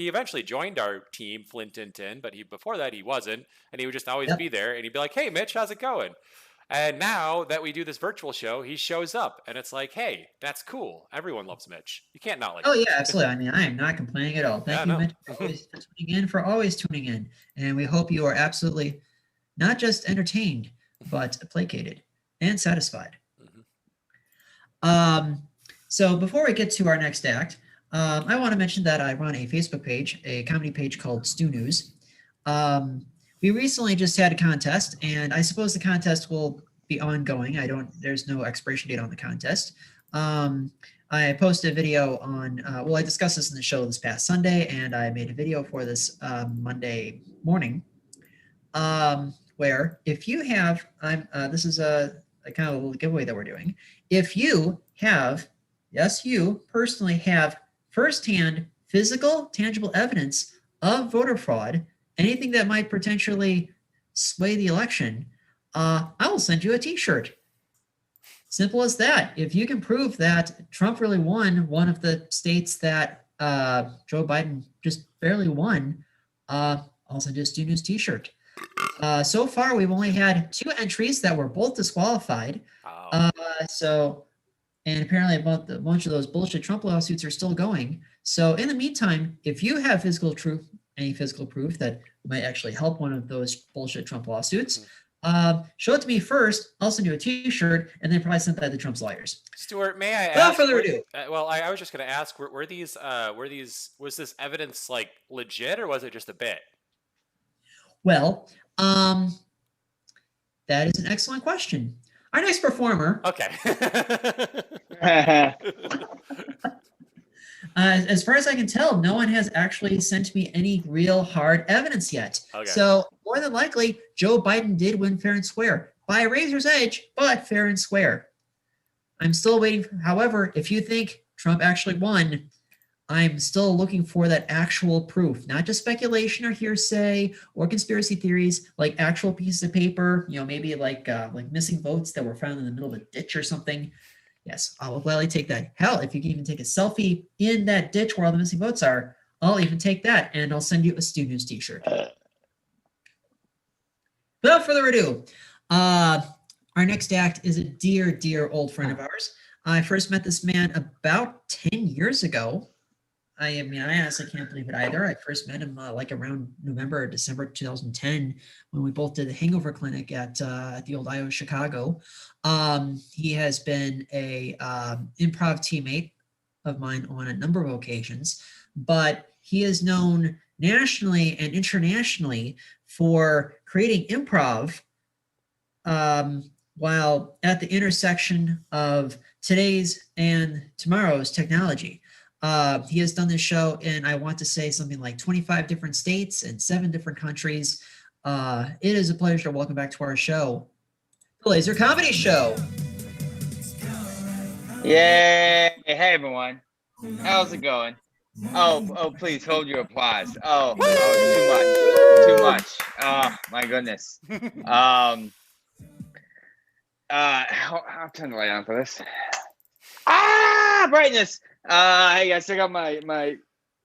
eventually joined our team, Flint and Tin, but before that he wasn't. And he would just always be there and he'd be like, "Hey Mitch, how's it going?" And now that we do this virtual show, he shows up and it's like, hey, that's cool. Everyone loves Mitch. You can't not like oh Mitch. yeah, absolutely. I mean, I am not complaining at all. Thank you, Mitch, for always tuning in. And we hope you are absolutely not just entertained, but placated and satisfied. So before we get to our next act, I want to mention that I run a Facebook page, a comedy page called Stu News. We recently just had a contest, and I suppose the contest will be ongoing. There's no expiration date on the contest. I posted a video on, I discussed this in the show this past Sunday, and I made a video for this Monday morning, where if you have, this is a kind of a little giveaway that we're doing. If you have, yes, you personally have firsthand physical, tangible evidence of voter fraud, anything that might potentially sway the election, I will send you a t-shirt. Simple as that. If you can prove that Trump really won one of the states that Joe Biden just barely won, I'll send you a Stu News t-shirt. So far, we've only had 2 entries that were both disqualified. And apparently a bunch of those bullshit Trump lawsuits are still going. So in the meantime, if you have any physical proof that might actually help one of those bullshit Trump lawsuits, show it to me first. I'll send you a t-shirt and then probably send that to Trump's lawyers. Stuart, may I ask? Without further ado. I was just going to ask, was this evidence like legit or was it just a bit? Well, that is an excellent question. Our next performer. Okay. As far as I can tell, no one has actually sent me any real hard evidence yet. Okay. So more than likely, Joe Biden did win fair and square by a razor's edge, but fair and square. I'm still waiting. However, if you think Trump actually won, I'm still looking for that actual proof, not just speculation or hearsay or conspiracy theories, like actual pieces of paper, maybe like missing votes that were found in the middle of a ditch or something. Yes, I will gladly take that. Hell, if you can even take a selfie in that ditch where all the missing votes are, I'll even take that, and I'll send you a Stu News t-shirt. Without further ado, our next act is a dear, dear old friend of ours. I first met this man about 10 year ago. I honestly can't believe it either. I first met him around November or December 2010 when we both did the Hangover Clinic at the old IO Chicago. He has been a improv teammate of mine on a number of occasions, but he is known nationally and internationally for creating improv while at the intersection of today's and tomorrow's technology. He has done this show in, I want to say, something like 25 different states and 7 different countries. It is a pleasure to welcome back to our show, the Laser Comedy Show. Yay! Hey everyone, how's it going? Oh, please hold your applause. Oh, too much. Oh my goodness. I'll turn the light on for this. Brightness. Hey guys, check out my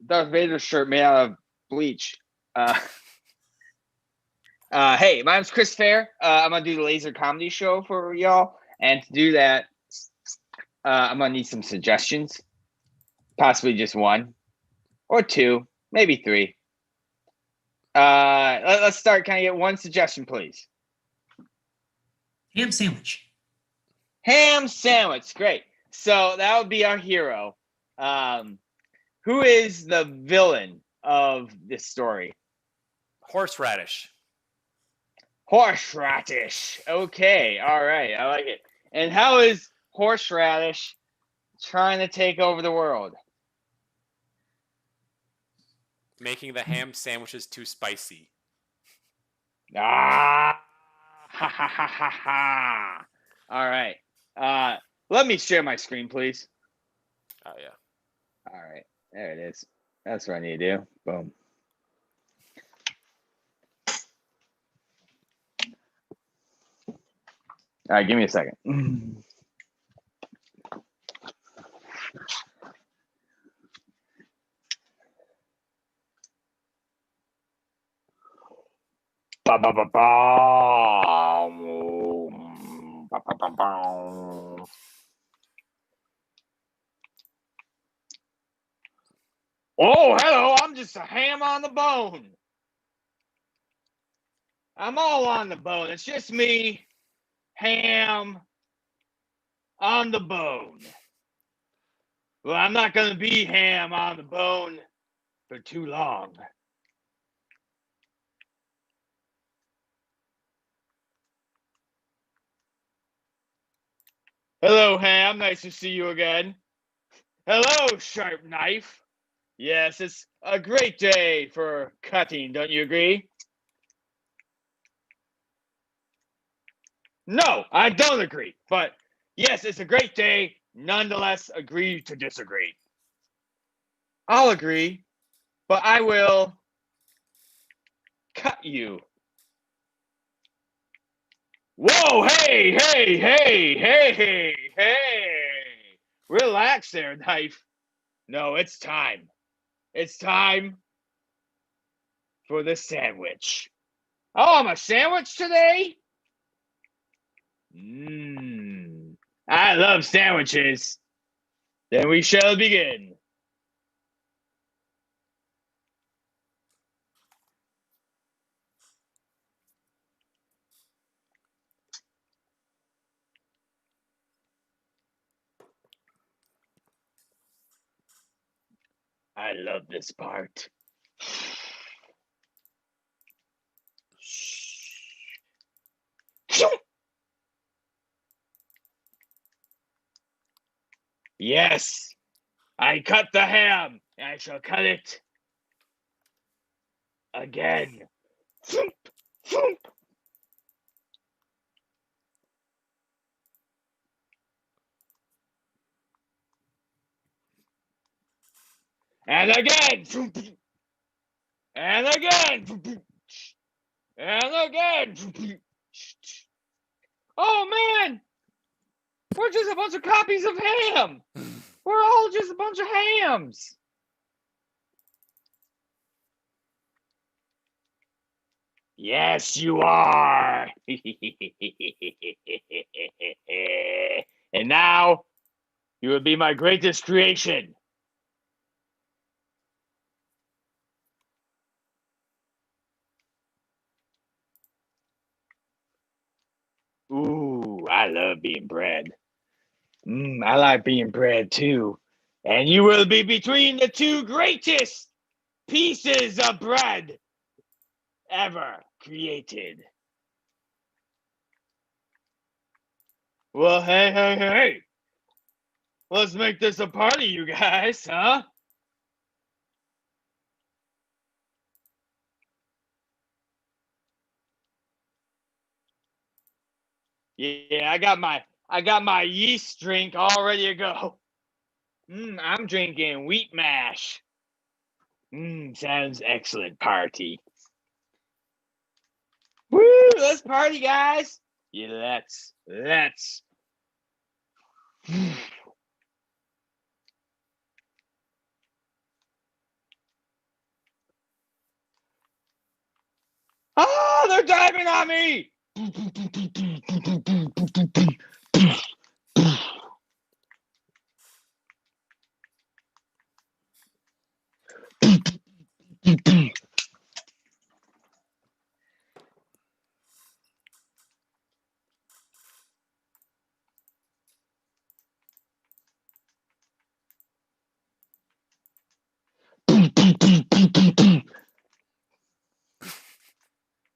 Darth Vader shirt made out of bleach. Hey, my name's Chris Fair. I'm gonna do the Laser Comedy Show for y'all, and to do that, I'm gonna need some suggestions, possibly just 1 or 2, maybe 3. Let's start. Can I get 1 suggestion, please? Ham sandwich. Ham sandwich, great. So that would be our hero. Who is the villain of this story? Horseradish. Horseradish. Okay, all right, I like it. And how is Horseradish trying to take over the world? Making the ham sandwiches too spicy. Ha ha ha ha ha. All right. Let me share my screen, please. Oh yeah. All right, there it is. That's what I need to do. Boom. All right, give me a second. Ba, ba, ba, ba. Ba, ba, ba, ba. Oh, hello, I'm just a ham on the bone. I'm all on the bone. It's just me, ham on the bone. Well, I'm not going to be ham on the bone for too long. Hello, ham. Nice to see you again. Hello, sharp knife. Yes, it's a great day for cutting, don't you agree? No, I don't agree. But yes, it's a great day. Nonetheless, agree to disagree. I'll agree, but I will cut you. Whoa, hey, hey, hey, hey, hey, hey. Relax there, knife. No, it's time. It's time for the sandwich. Oh, I'm a sandwich today? I love sandwiches. Then we shall begin. I love this part. Yes, I cut the ham. I shall cut it again. Thump, thump. And again. Thump. And again. Thump. And again. Thump. Oh man, we're just a bunch of copies of ham. We're all just a bunch of hams. Yes, you are. And now you will be my greatest creation. Ooh, I love being bread. I like being bread too. And you will be between the two greatest pieces of bread ever created. Well, hey, hey, hey. Let's make this a party, you guys, huh? Yeah, I got my yeast drink all ready to go. I'm drinking wheat mash. Sounds excellent, party. Woo, let's party, guys. Yeah, let's. Oh, they're diving on me.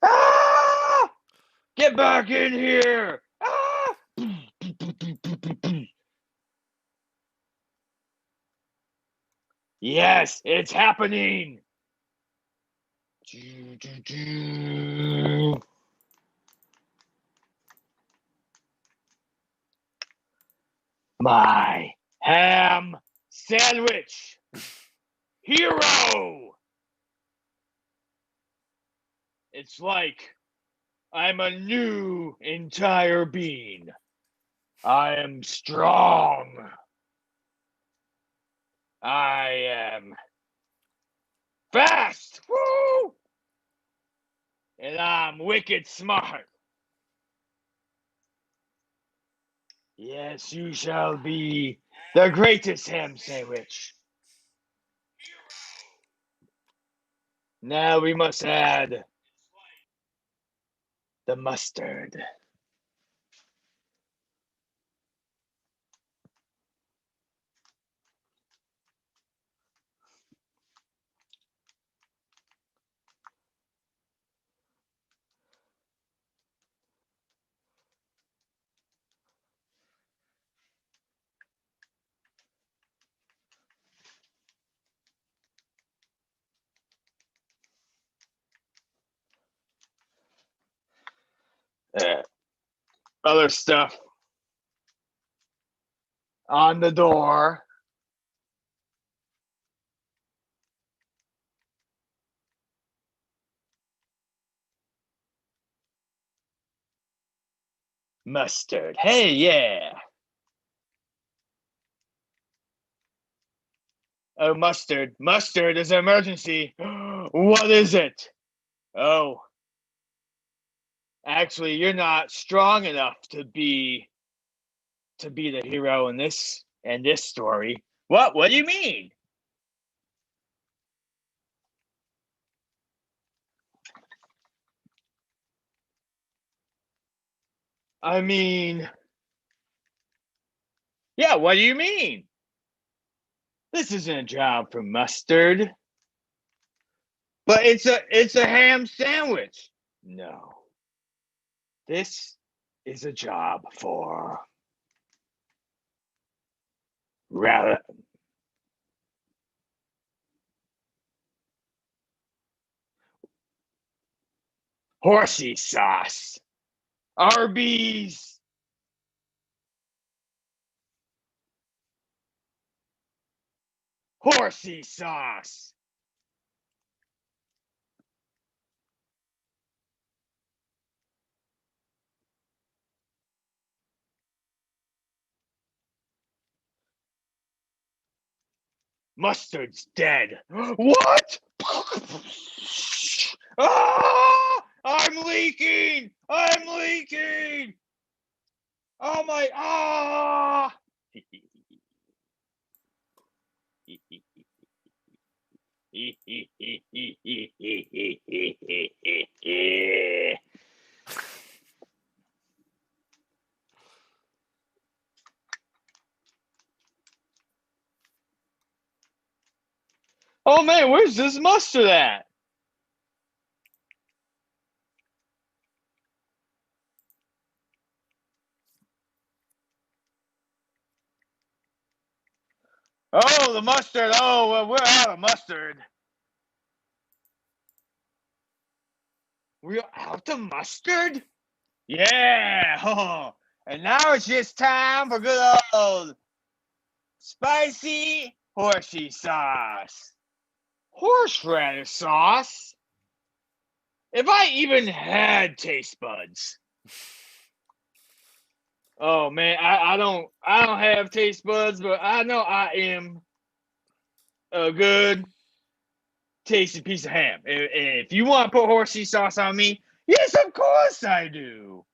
Ah! Get back in here! Ah! Yes, it's happening. my ham sandwich. Hero. It's like I'm a new entire being. I am strong. I am fast. Woo! And I'm wicked smart. Yes, you shall be the greatest ham sandwich. Now we must add the mustard. Other stuff on the door. Mustard. Hey, yeah. Oh, mustard. Mustard is an emergency. What is it? Oh. Actually, you're not strong enough to be the hero in this story. What? What do you mean? I mean, yeah, what do you mean? This isn't a job for mustard. But it's a ham sandwich. No. This is a job for rather horsey sauce. Arby's. Horsey sauce. Mustard's dead. What? Ah! I'm leaking. I'm leaking. Oh my! Ah! Oh man, where's this mustard at? Oh, the mustard. Oh, well, we're out of mustard. We're out of mustard? Yeah. Oh. And now it's just time for good old spicy horsey sauce. Horseradish sauce? If I even had taste buds. Oh man, I don't have taste buds, but I know I am a good tasty piece of ham. If you want to put horsey sauce on me, yes, of course I do.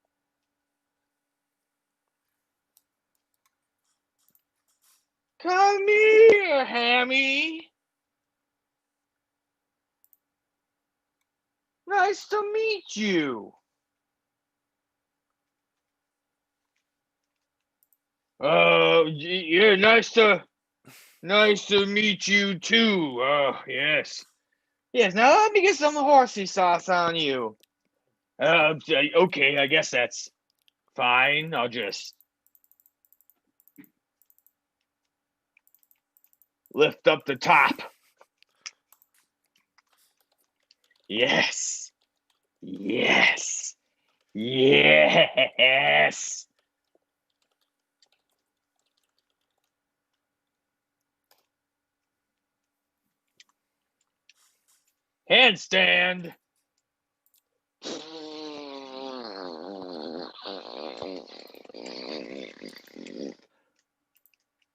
Come here, Hammy. Nice to meet you. Yeah, nice to meet you too. Yes. Yes, now let me get some horsey sauce on you. Okay, I guess that's fine. I'll just lift up the top. Yes. Yes. Yes. Handstand.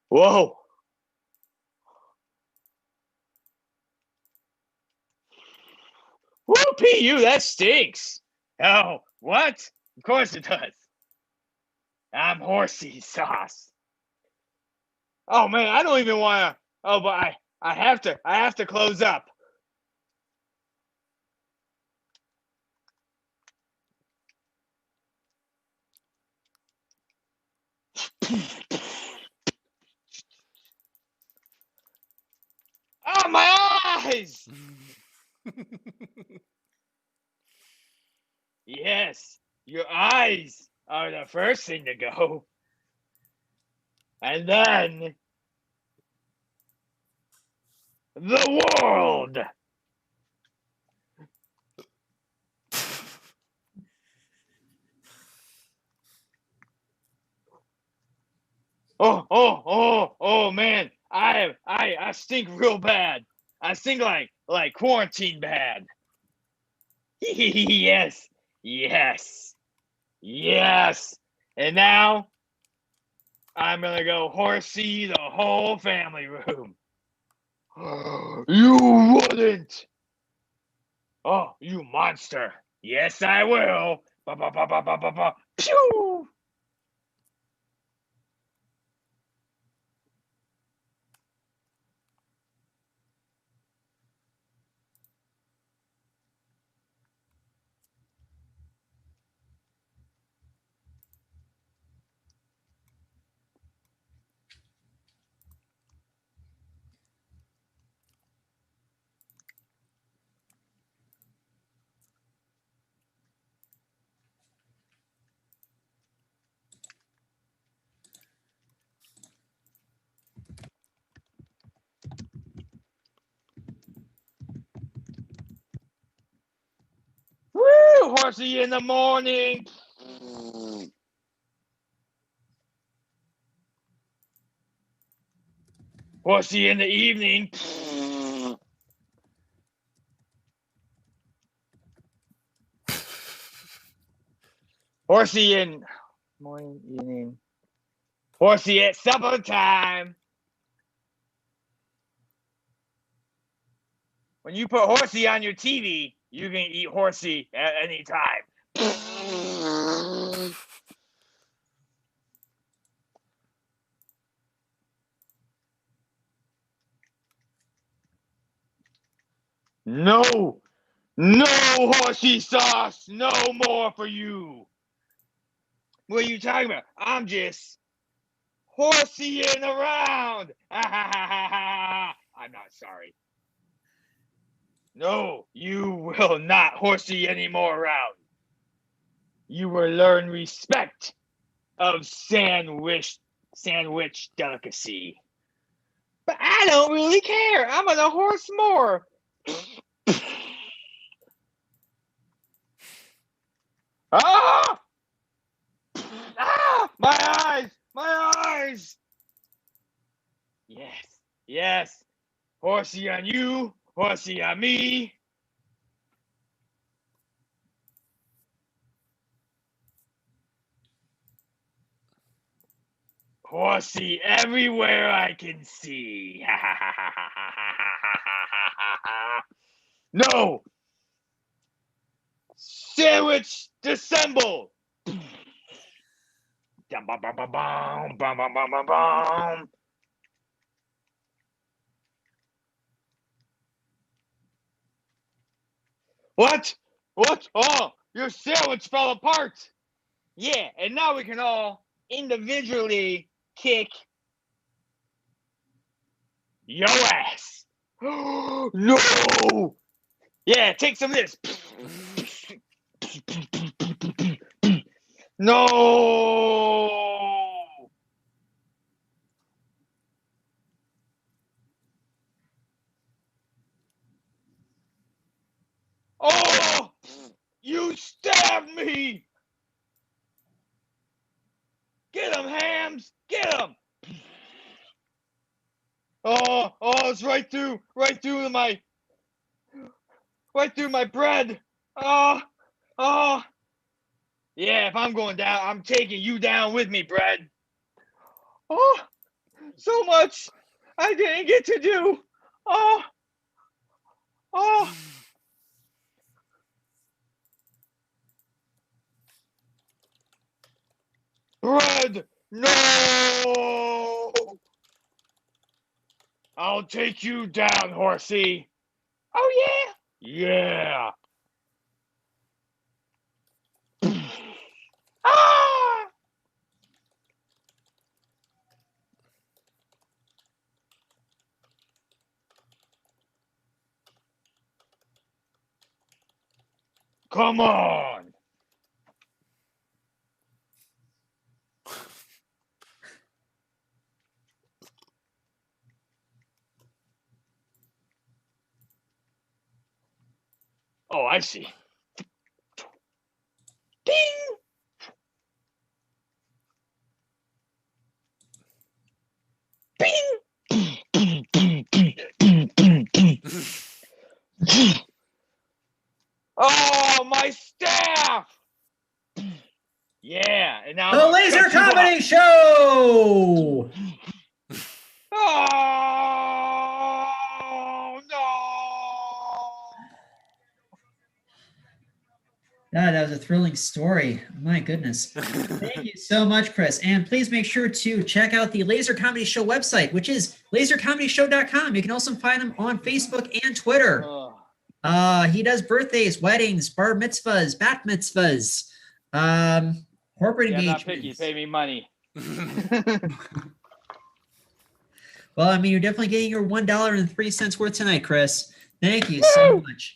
Whoa. Whoa, PU, that stinks. Oh, what? Of course it does. I'm horsey sauce. Oh man, I don't even want to. Oh, but I have to close up. Oh, my eyes! Yes, your eyes are the first thing to go. And then the world. Oh man, I stink real bad. I stink like quarantine bad. Yes, yes, yes. And now I'm gonna go horsey the whole family room. You wouldn't. Oh, you monster. Yes, I will. Ba ba ba ba ba ba ba. Pew! Woo! Horsey in the morning. Horsey in the evening. Horsey in morning, evening. Horsey at supper time. When you put horsey on your TV, you can eat horsey at any time. No, no horsey sauce, no more for you. What are you talking about? I'm just horseying around. I'm not sorry. No, you will not horsey anymore around. You will learn respect of sandwich delicacy. But I don't really care. I'm gonna horse more. Ah! Ah! My eyes! My eyes! Yes, yes. Horsey on you, horsey on me. Horsey everywhere I can see. No! Sandwich dissemble! What? What? Oh, your sandwich fell apart. Yeah, and now we can all individually kick your ass. No! Yeah, take some of this. No! Oh! You stabbed me! Get him, Hams! Get him! Oh, it's right through my right through my bread. Oh, oh. Yeah, if I'm going down, I'm taking you down with me, bread. Oh, so much I didn't get to do. Oh, oh. Bread, no. I'll take you down, horsey. Oh, yeah? Yeah. Ah! Come on. Oh, I see. Ding! Oh, my staff! Yeah, and now The I'm gonna Laser cut you Comedy up. Show! Oh no! God, that was a thrilling story. My goodness. Thank you so much, Chris. And please make sure to check out the Laser Comedy Show website, which is lasercomedyshow.com. You can also find him on Facebook and Twitter. He does birthdays, weddings, bar mitzvahs, bat mitzvahs, corporate Yeah, I'm not engagements. picky. Pay me money. Well, I mean, you're definitely getting your $1.03 worth tonight, Chris. Thank you so much.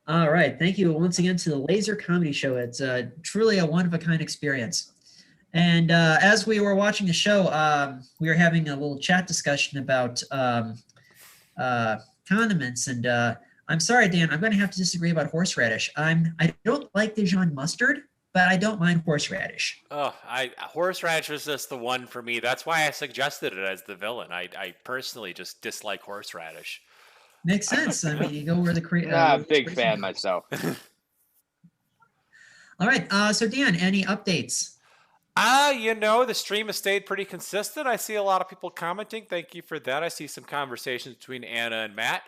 All right. Thank you once again to the Laser Comedy Show. It's truly a one-of-a-kind experience. And as we were watching the show, we were having a little chat discussion about condiments. And I'm sorry, Dan, I'm going to have to disagree about horseradish. I don't like Dijon mustard, but I don't mind horseradish. Oh, horseradish was just the one for me. That's why I suggested it as the villain. I personally just dislike horseradish. Makes sense. I mean, you go where the Big fan myself. All right. So Dan, any updates? The stream has stayed pretty consistent. I see a lot of people commenting. Thank you for that. I see some conversations between Anna and Matt.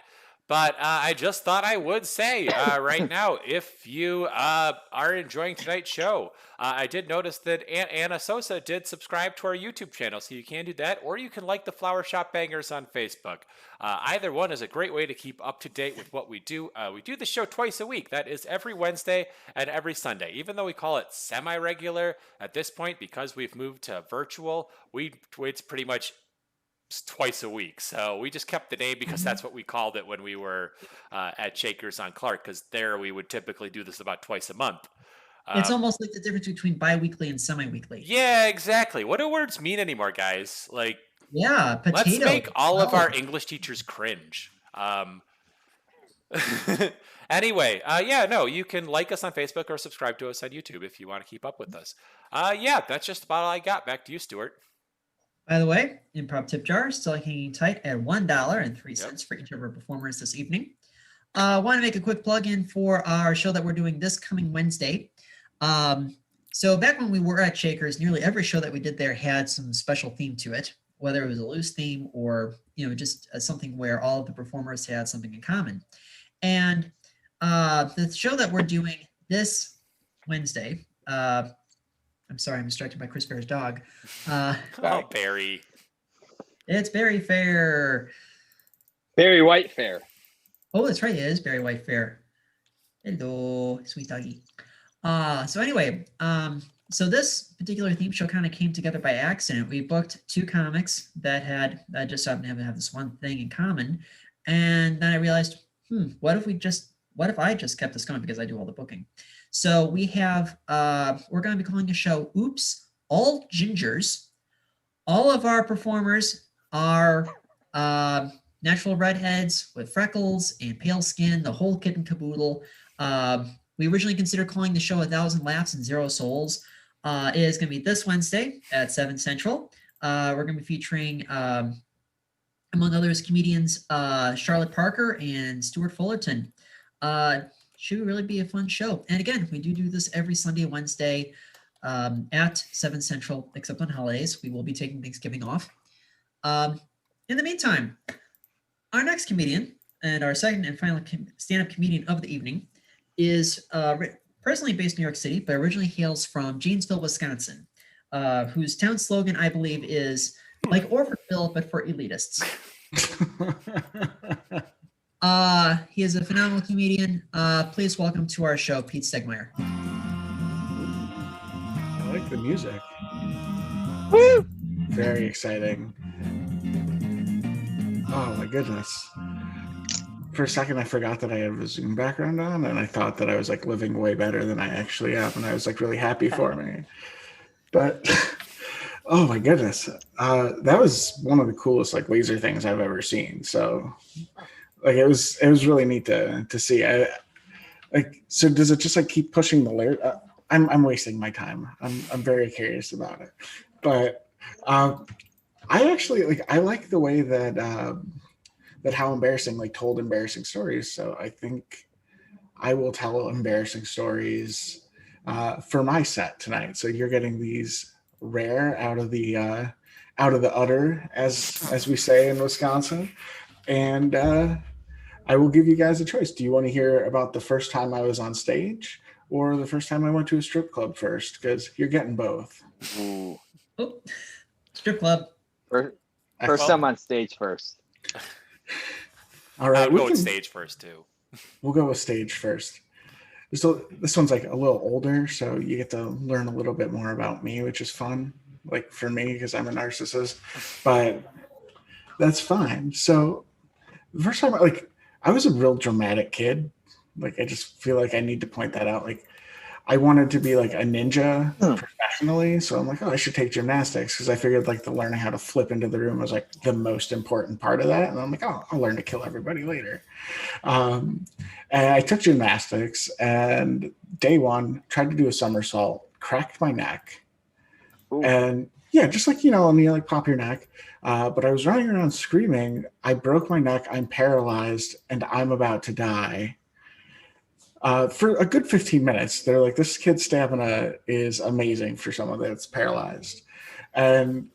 But I just thought I would say right now, if you are enjoying tonight's show, I did notice that Anna Sosa did subscribe to our YouTube channel, so you can do that, or you can like the Flower Shop Bangers on Facebook. Either one is a great way to keep up to date with what we do. We do the show twice a week. That is every Wednesday and every Sunday. Even though we call it semi-regular at this point, because we've moved to virtual, it's pretty much twice a week. So we just kept the name because that's what we called it when we were at Shakers on Clark, because there we would typically do this about twice a month. It's almost like the difference between bi-weekly and semi-weekly. Yeah, exactly. What do words mean anymore, guys? Like, yeah, potato. Let's make all of our English teachers cringe. Anyway, you can like us on Facebook or subscribe to us on YouTube if you want to keep up with us. That's just about all I got. Back to you, Stuart. By the way, improv tip jar still hanging tight at $1.03 for each of our performers this evening. Want to make a quick plug-in for our show that we're doing this coming Wednesday. So back when we were at Shakers, nearly every show that we did there had some special theme to it, whether it was a loose theme or just something where all of the performers had something in common. And the show that we're doing this Wednesday, I'm sorry, I'm distracted by Chris Fair's dog. Barry. It's Barry Fair. Barry White Fair. Oh, that's right. It is Barry White Fair. Hello, sweet doggy. So anyway, so this particular theme show kind of came together by accident. We booked two comics that had just happened to have this one thing in common. And then I realized, what if I just kept this going because I do all the booking? So we have, we're going to be calling the show Oops, All Gingers. All of our performers are natural redheads with freckles and pale skin, the whole kit and caboodle. We originally considered calling the show 1,000 Laughs and Zero Souls. It is going to be this Wednesday at 7 Central. We're going to be featuring, among others, comedians Charlotte Parker and Stuart Fullerton. Should really be a fun show. And again, we do this every Sunday, Wednesday at 7 Central, except on holidays. We will be taking Thanksgiving off. In the meantime, our next comedian and our second and final stand-up comedian of the evening is personally based in New York City, but originally hails from Janesville, Wisconsin, whose town slogan, I believe, is like Orfordville, but for elitists. He is a phenomenal comedian. Please welcome to our show, Pete Stegemeyer. I like the music. Woo! Very exciting. Oh my goodness. For a second, I forgot that I have a Zoom background on, and I thought that I was like living way better than I actually am, and I was like really happy for me. But oh my goodness, that was one of the coolest like laser things I've ever seen. So like it was really neat to see. So does it just like keep pushing the layer? I'm wasting my time. I'm very curious about it, but I actually I like the way that How Embarrassing like told embarrassing stories. So I think I will tell embarrassing stories for my set tonight. So you're getting these rare out of the udder, as we say in Wisconsin, and I will give you guys a choice. Do you want to hear about the first time I was on stage, or the first time I went to a strip club first? Because you're getting both. Ooh. Oh, strip club. First time on stage first. All right, I'll go with stage first too. We'll go with stage first. So this one's like a little older, so you get to learn a little bit more about me, which is fun. Like for me, because I'm a narcissist, but that's fine. So the first time, I was a real dramatic kid. Like I just feel like I need to point that out. Like I wanted to be like a ninja professionally, so I'm like, oh, I should take gymnastics because I figured like the learning how to flip into the room was like the most important part of that. And I'm like, oh, I'll learn to kill everybody later. And I took gymnastics, and day one tried to do a somersault, cracked my neck, and yeah, just like and you like pop your neck. But I was running around screaming, I broke my neck, I'm paralyzed, and I'm about to die. For a good 15 minutes, they're like, this kid's stamina is amazing for someone that's paralyzed. And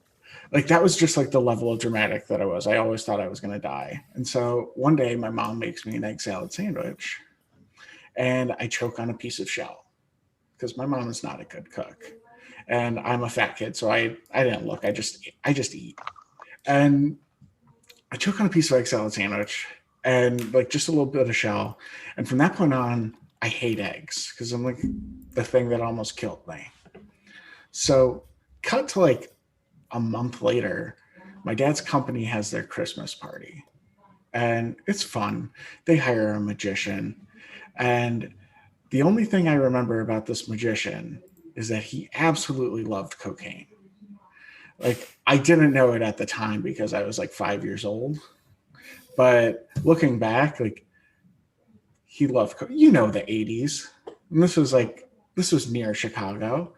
like, that was just like the level of dramatic that I was. I always thought I was going to die. And so one day my mom makes me an egg salad sandwich, and I choke on a piece of shell because my mom is not a good cook. And I'm a fat kid, so I didn't look. I just eat. And I choke on a piece of egg salad sandwich and like just a little bit of shell. And from that point on, I hate eggs because I'm like the thing that almost killed me. So cut to like a month later, my dad's company has their Christmas party, and it's fun. They hire a magician, and the only thing I remember about this magician is that he absolutely loved cocaine. Like I didn't know it at the time because I was like 5 years old. But looking back, like he loved, the 80s. And this was near Chicago.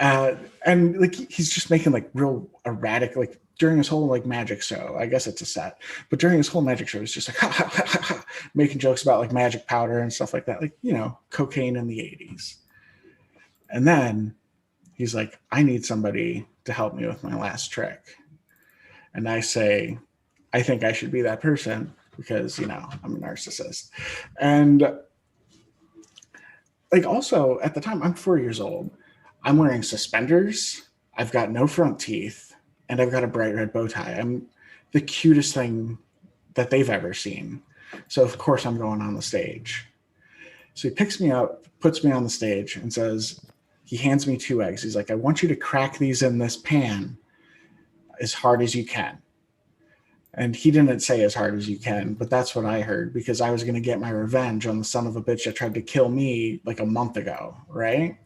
And like, he's just making like real erratic, like during his whole like magic show, I guess it's a set, but during his whole magic show, he's just like, ha, ha, ha, ha, ha, making jokes about like magic powder and stuff like that. Like, cocaine in the 80s. And then he's like, I need somebody to help me with my last trick. And I say, I think I should be that person because, I'm a narcissist. And like also at the time, I'm 4 years old. I'm wearing suspenders. I've got no front teeth, and I've got a bright red bow tie. I'm the cutest thing that they've ever seen. So of course I'm going on the stage. So he picks me up, puts me on the stage, and he hands me 2 eggs. He's like, I want you to crack these in this pan as hard as you can. And he didn't say as hard as you can, but that's what I heard because I was going to get my revenge on the son of a bitch that tried to kill me like a month ago, right?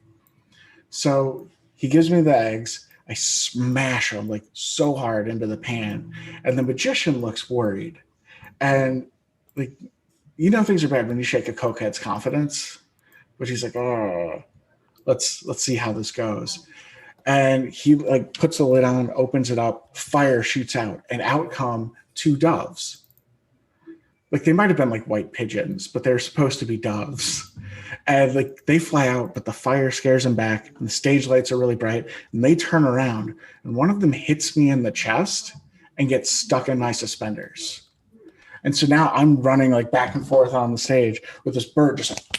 So he gives me the eggs. I smash them like so hard into the pan, and the magician looks worried. And like, things are bad when you shake a cokehead's confidence, but he's like, oh, let's see how this goes. And he like puts the lid on, opens it up, fire shoots out, and out come 2 doves. like they might have been like white pigeons, but they're supposed to be doves. And like they fly out, but the fire scares them back, and the stage lights are really bright, and they turn around, and one of them hits me in the chest and gets stuck in my suspenders. And so now I'm running like back and forth on the stage with this bird just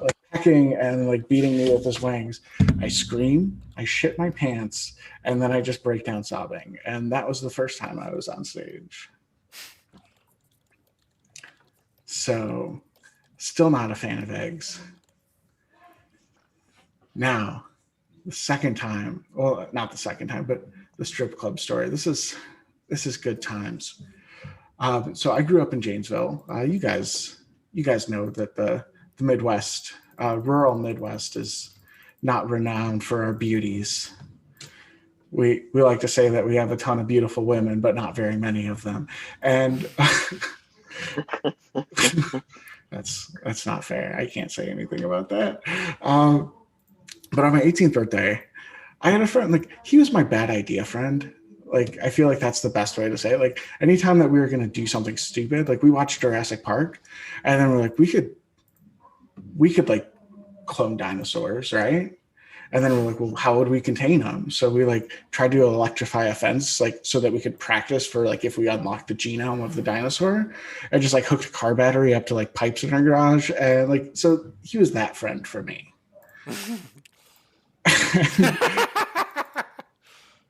like pecking and like beating me with his wings. I scream, I shit my pants, and then I just break down sobbing. And that was the first time I was on stage. So still not a fan of eggs. Now, the second time, well, not the second time, but the strip club story. This is good times. So I grew up in Janesville. You guys know that the Midwest, rural Midwest, is not renowned for our beauties. We like to say that we have a ton of beautiful women, but not very many of them. And that's not fair. I can't say anything about that. But on my 18th birthday, I had a friend, like, he was my bad idea friend. Like, I feel like that's the best way to say it. Like, anytime that we were going to do something stupid, like we watched Jurassic Park, and then we're like, we could like clone dinosaurs, right? And then we're like, well, how would we contain them? So we like tried to electrify a fence, like so that we could practice for like if we unlocked the genome of the dinosaur, and just like hooked a car battery up to like pipes in our garage. And like, so he was that friend for me.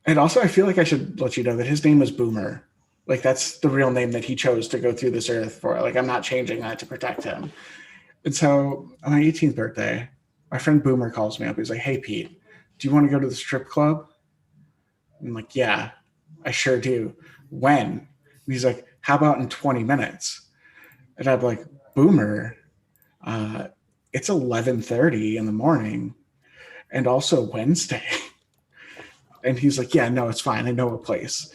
And also, I feel like I should let you know that his name is Boomer. Like, that's the real name that he chose to go through this earth for. Like, I'm not changing that to protect him. And so on my 18th birthday, my friend Boomer calls me up. He's like, hey, Pete, do you want to go to the strip club? I'm like, yeah, I sure do. When? And he's like, how about in 20 minutes? And I'm like, Boomer, it's 11:30 in the morning and also Wednesday. And he's like, yeah, no, it's fine. I know a place.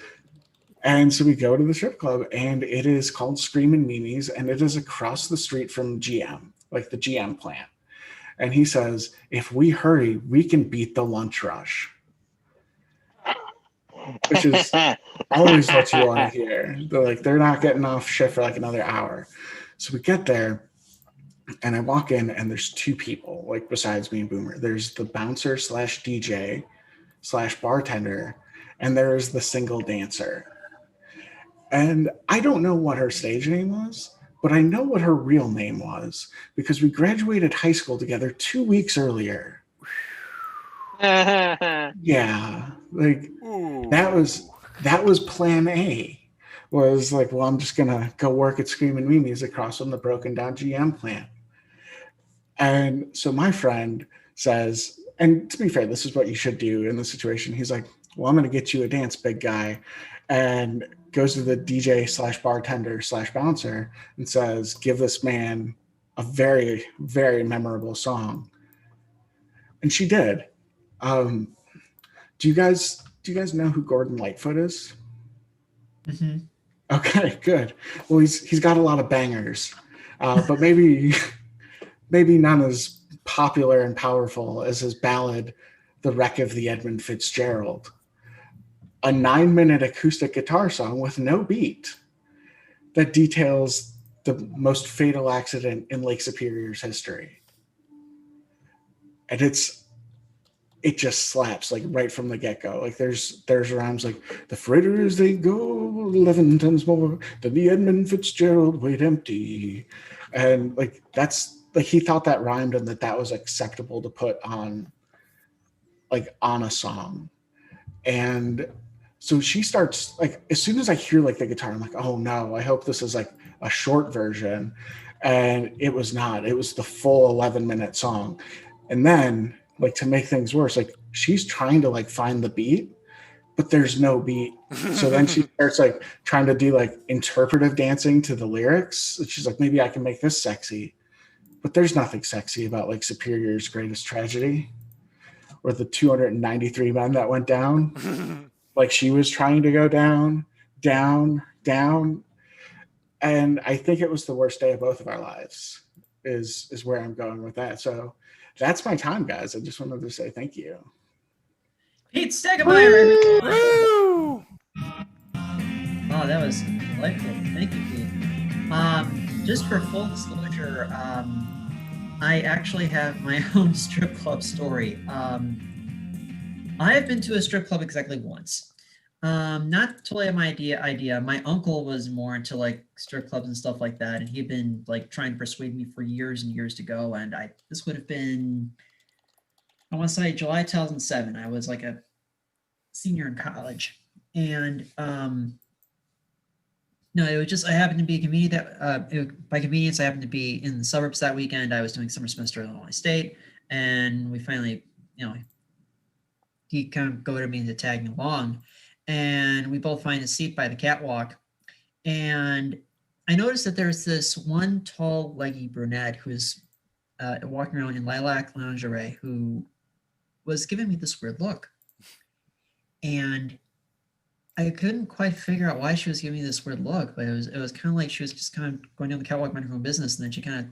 And so we go to the strip club, and it is called Screamin' Mimi's, and it is across the street from GM, like the GM plant. And he says, if we hurry, we can beat the lunch rush. Which is always what you want to hear. They're not getting off shift for like another hour. So we get there, and I walk in, and there's two people, like besides me and Boomer. There's the bouncer / DJ / bartender, and there's the single dancer. And I don't know what her stage name was, but I know what her real name was because we graduated high school together 2 weeks earlier. Yeah, like that was plan A. Was like, well, I'm just gonna go work at Screamin' Mimi's across from the broken down GM plant. And so my friend says, and to be fair, this is what you should do in this situation. He's like, well, I'm going to get you a dance, big guy. And goes to the DJ / bartender / bouncer and says, give this man a very, very memorable song. And she did. Do you guys know who Gordon Lightfoot is? Mm-hmm. Okay, good. Well, he's got a lot of bangers, but maybe none as popular and powerful as his ballad, The Wreck of the Edmund Fitzgerald, a 9-minute acoustic guitar song with no beat that details the most fatal accident in Lake Superior's history. And it just slaps like right from the get-go. Like there's rhymes like, the freighters, they go 11 tons more than the Edmund Fitzgerald weighed empty. And like, that's like, he thought that rhymed and that was acceptable to put on a song. And so she starts, like, as soon as I hear like the guitar, I'm like, oh no, I hope this is like a short version. And it was not. It was the full 11-minute song. And then, like, to make things worse, like, she's trying to like find the beat, but there's no beat. So then she starts like trying to do like interpretive dancing to the lyrics. She's like, maybe I can make this sexy. But there's nothing sexy about like Superior's Greatest Tragedy or the 293 men that went down. Like, she was trying to go down, down, down. And I think it was the worst day of both of our lives is where I'm going with that. So that's my time, guys. I just wanted to say thank you. Pete Stegemeyer. Oh, that was delightful. Thank you, Pete. just for full disclosure, I actually have my own strip club story. I have been to a strip club exactly once. Not totally my idea. My uncle was more into like strip clubs and stuff like that, and he'd been like trying to persuade me for years and years to go. And this would have been, I want to say July 2007. I was like a senior in college, and no, it was just I happened to be convenient that by convenience I happened to be in the suburbs that weekend. I was doing summer semester at Illinois State, and we finally, he kind of goaded me into tagging along, and we both find a seat by the catwalk, and I noticed that there's this one tall, leggy brunette who's walking around in lilac lingerie who was giving me this weird look, and I couldn't quite figure out why she was giving me this weird look, but it was kind of like she was just kind of going down the catwalk, minding her own business, and then she kind of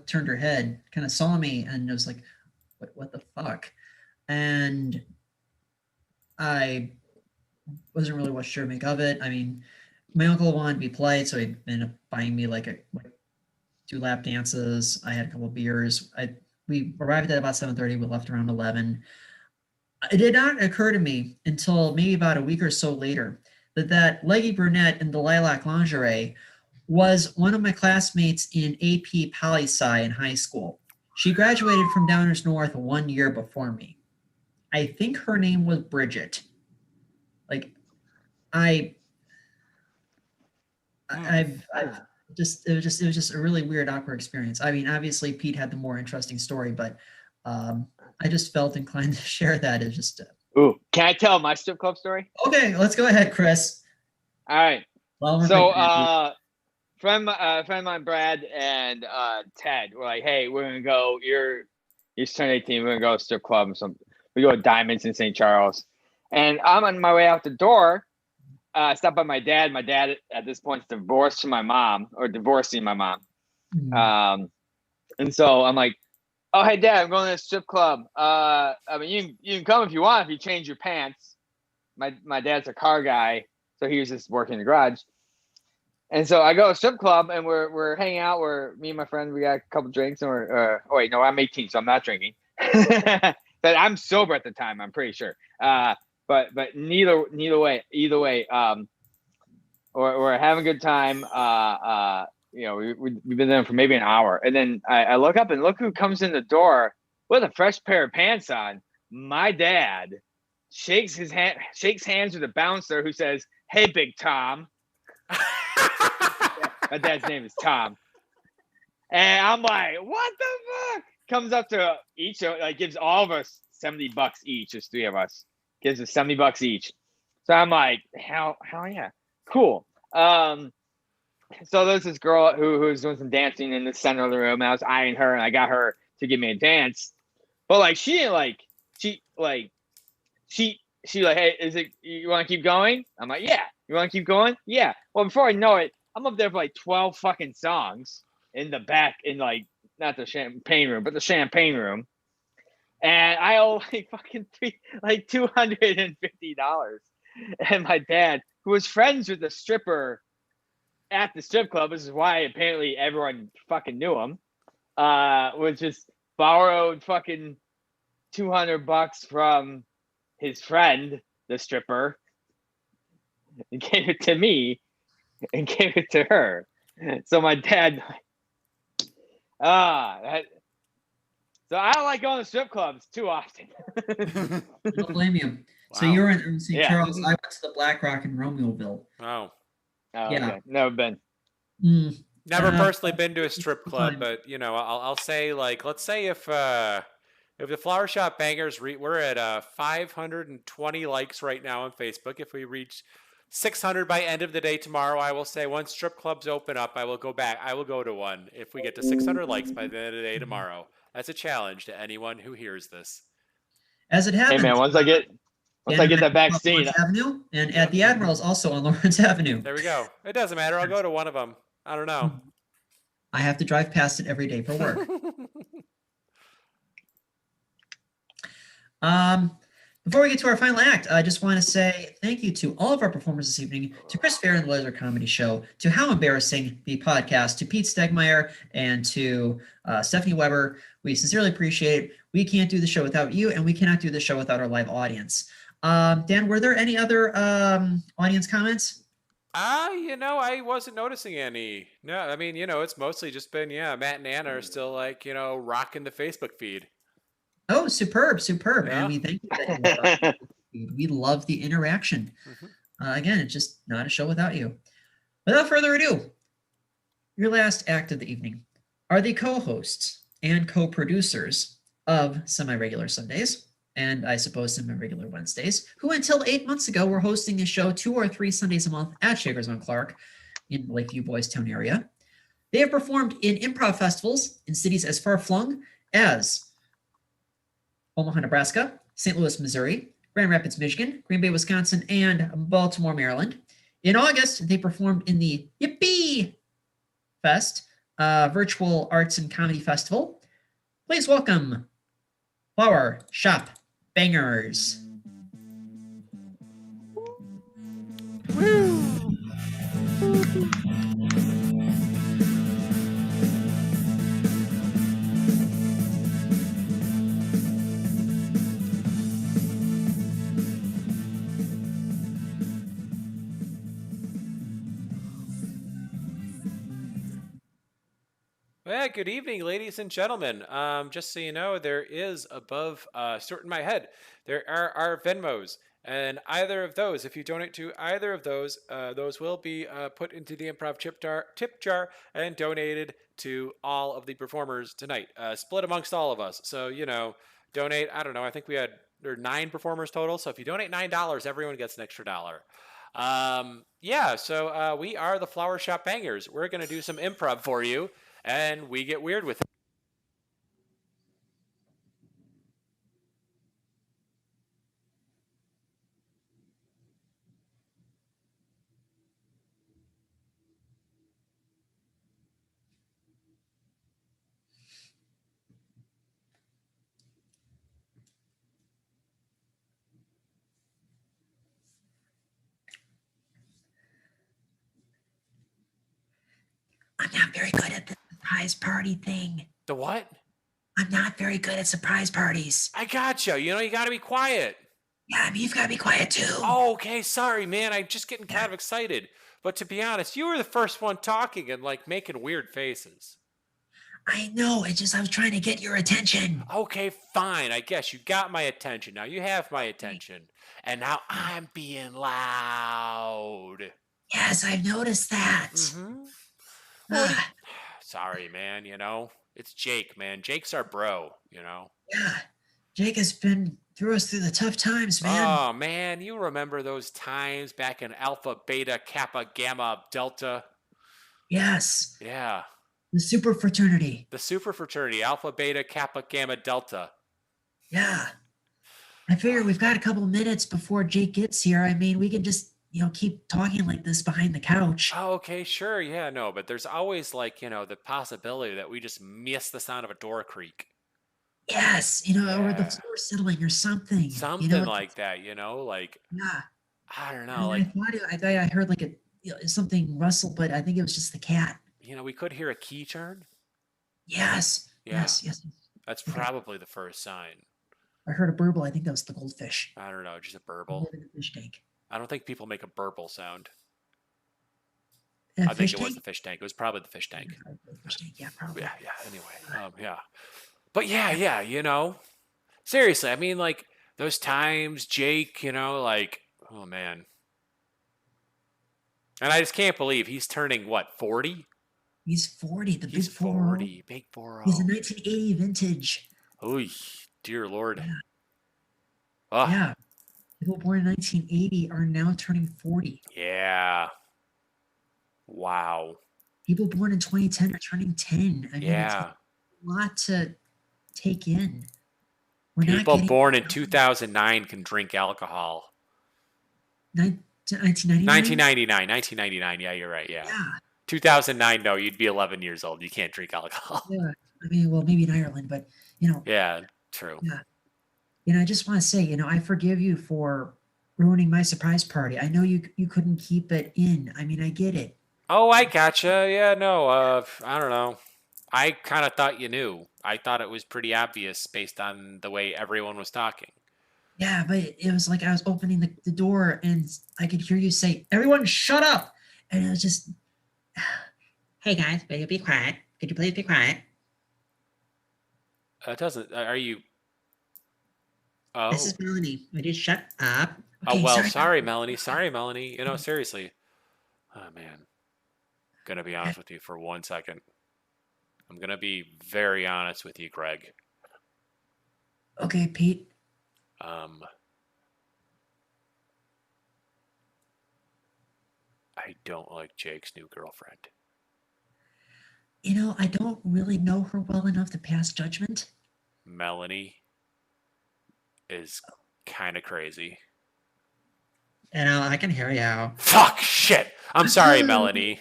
turned her head, kind of saw me, and it was like, what the fuck? And I wasn't really what sure to make of it. I mean, my uncle wanted to be polite, so he ended up buying me like 2 lap dances. I had a couple of beers. We arrived at about 7:30. We left around 11. It did not occur to me until maybe about a week or so later that leggy brunette in the lilac lingerie was one of my classmates in AP Poli-Sci in high school. She graduated from Downers North 1 year before me. I think her name was Bridget. Like, it was just a really weird, awkward experience. I mean, obviously Pete had the more interesting story, but I just felt inclined to share that. It's just. Ooh, can I tell my strip club story? Okay, let's go ahead, Chris. All right. Well, friend of mine, Brad and Ted were like, "Hey, we're gonna go. You're turning 18. We're gonna go to a strip club and some. We go to Diamonds in St. Charles." And I'm on my way out the door. I stopped by my dad. My dad at this point is divorcing my mom. Mm-hmm. And so I'm like, "Oh, hey, Dad, I'm going to a strip club. I mean, you can come if you want, if you change your pants." My dad's a car guy, so he was just working in the garage. And so I go to a strip club, and we're hanging out. Me and my friend, we got a couple drinks, and I'm 18, so I'm not drinking. But I'm sober at the time, I'm pretty sure. But either way, we're having a good time. We've been there for maybe an hour, and then I look up and look who comes in the door with a fresh pair of pants on. My dad shakes hands with a bouncer who says, "Hey, Big Tom." My dad's name is Tom, and I'm like, "What the fuck?" Comes up to each, like gives all of us $70 each. There's 3 of us. Gives us $70 each. So I'm like, hell yeah, cool. So there's this girl who was doing some dancing in the center of the room. And I was eyeing her, and I got her to give me a dance. But like, she didn't like. She like, "Hey, you want to keep going?" I'm like, "Yeah." "You want to keep going?" "Yeah." Well, before I know it, I'm up there for like 12 fucking songs in the back, in like, not the champagne room, but the champagne room. And I owe like fucking $250. And my dad, who was friends with the stripper at the strip club, this is why apparently everyone fucking knew him, was just borrowed fucking $200 from his friend, the stripper, and gave it to me and gave it to her. So my dad, so I don't like going to strip clubs too often. I don't blame you. Wow. So you were in St. Charles. I went to the Black Rock in Romeoville. Oh. Yeah. Okay. Never been. Never personally been to a strip club, but I'll say, like, let's say if the Flower Shop Bangers, we're at 520 likes right now on Facebook. If we reach 600 by end of the day tomorrow, I will say once strip clubs open up, I will go back. I will go to one if we get to 600 likes by the end of the day tomorrow. That's a challenge to anyone who hears this. As it happens. Hey man, once I get that vaccine. Avenue, and at the Admiral's also on Lawrence Avenue. There we go. It doesn't matter. I'll go to one of them. I don't know. I have to drive past it every day for work. Before we get to our final act, I just want to say thank you to all of our performers this evening, to Chris Fair and the Laser Comedy Show, to How Embarrassing the Podcast, to Pete Stegemeyer, and to Stephanie Weber. We sincerely appreciate it. We can't do the show without you, and we cannot do the show without our live audience. Dan, were there any other audience comments? I wasn't noticing any. No, I mean, it's mostly just been, Matt and Anna are still like, rocking the Facebook feed. Oh, superb. Yeah. And we thank you. We love the interaction. Again, it's just not a show without you. Without further ado, your last act of the evening are the co-hosts and co-producers of Semi-Regular Sundays, and I suppose Semi-Regular Wednesdays, who until 8 months ago were hosting the show 2 or 3 Sundays a month at Shakers on Clark in the Lakeview Boys Town area. They have performed in improv festivals in cities as far-flung as Omaha, Nebraska, St. Louis, Missouri, Grand Rapids, Michigan, Green Bay, Wisconsin, and Baltimore, Maryland. In August, they performed in the Yippee Fest, virtual arts and comedy festival. Please welcome Flower Shop Bangers. Well, good evening, ladies and gentlemen. Just so you know, there is above Stuart in my head, there are our Venmos. And either of those, if you donate to either of those will be put into the improv tip jar and donated to all of the performers tonight, split amongst all of us. So, donate, I don't know, I think there are 9 performers total. So if you donate $9, everyone gets an extra $1. So we are the Flower Shop Bangers. We're going to do some improv for you, and we get weird with it. I'm not very good at the surprise party thing. The what? I'm not very good at surprise parties. I gotcha. You got to be quiet. Yeah, I mean, you've got to be quiet too. Oh, okay. Sorry, man. I'm just getting kind of excited. But to be honest, you were the first one talking and making weird faces. I know. I was trying to get your attention. Okay, fine. I guess you got my attention. Now you have my attention. And now I'm being loud. Yes, I've noticed that. Sorry, man. It's Jake, man. Jake's our bro, Yeah. Jake has been through the tough times, man. Oh, man. You remember those times back in Alpha, Beta, Kappa, Gamma, Delta? Yes. Yeah. The super fraternity. The super fraternity, Alpha, Beta, Kappa, Gamma, Delta. Yeah. I figure we've got a couple of minutes before Jake gets here. I mean, we can just, keep talking like this behind the couch. Oh, okay, sure. Yeah, no, but there's always the possibility that we just miss the sound of a door creak. Yes, or the floor settling or something. Something like that, Yeah. I don't know. I thought I heard something rustle, but I think it was just the cat. We could hear a key turn. Yes. Yeah. Yes. That's probably the first sign. I heard a burble. I think that was the goldfish. I don't know, just a burble. In the fish tank. I don't think people make a burble sound. I think it was the fish tank. It was probably the fish tank. Fish tank, yeah, probably. Yeah. Anyway, yeah. But yeah. Seriously, I mean, those times, Jake. Oh man. And I just can't believe he's turning what, 40? He's 40. He's 40. Big 40. He's a 1980 vintage. Oh, dear Lord. Yeah. Oh. Yeah. People born in 1980 are now turning 40. Yeah. Wow. People born in 2010 are turning 10. I mean, it's a lot to take in. People born in 2009 can drink alcohol. 1999? 1999. Yeah, you're right. Yeah. 2009, no, you'd be 11 years old. You can't drink alcohol. Yeah. I mean, well, maybe in Ireland, but, Yeah, true. Yeah. I just want to say, I forgive you for ruining my surprise party. I know you couldn't keep it in. I mean, I get it. Oh, I gotcha. Yeah, no, I don't know. I kind of thought you knew. I thought it was pretty obvious based on the way everyone was talking. Yeah, but it was like I was opening the door and I could hear you say, "Everyone shut up." And it was just, "Hey guys, will you be quiet? Could you please be quiet?" It doesn't. Are you? Oh. This is Melanie. Would you shut up? Oh Okay, well, sorry, Melanie. Sorry, Melanie. Seriously. Oh man. Gonna be honest with you for 1 second. I'm gonna be very honest with you, Greg. Okay, Pete. I don't like Jake's new girlfriend. I don't really know her well enough to pass judgment. Melanie is kind of crazy. I can hear you. Fuck, shit. I'm sorry, Melanie.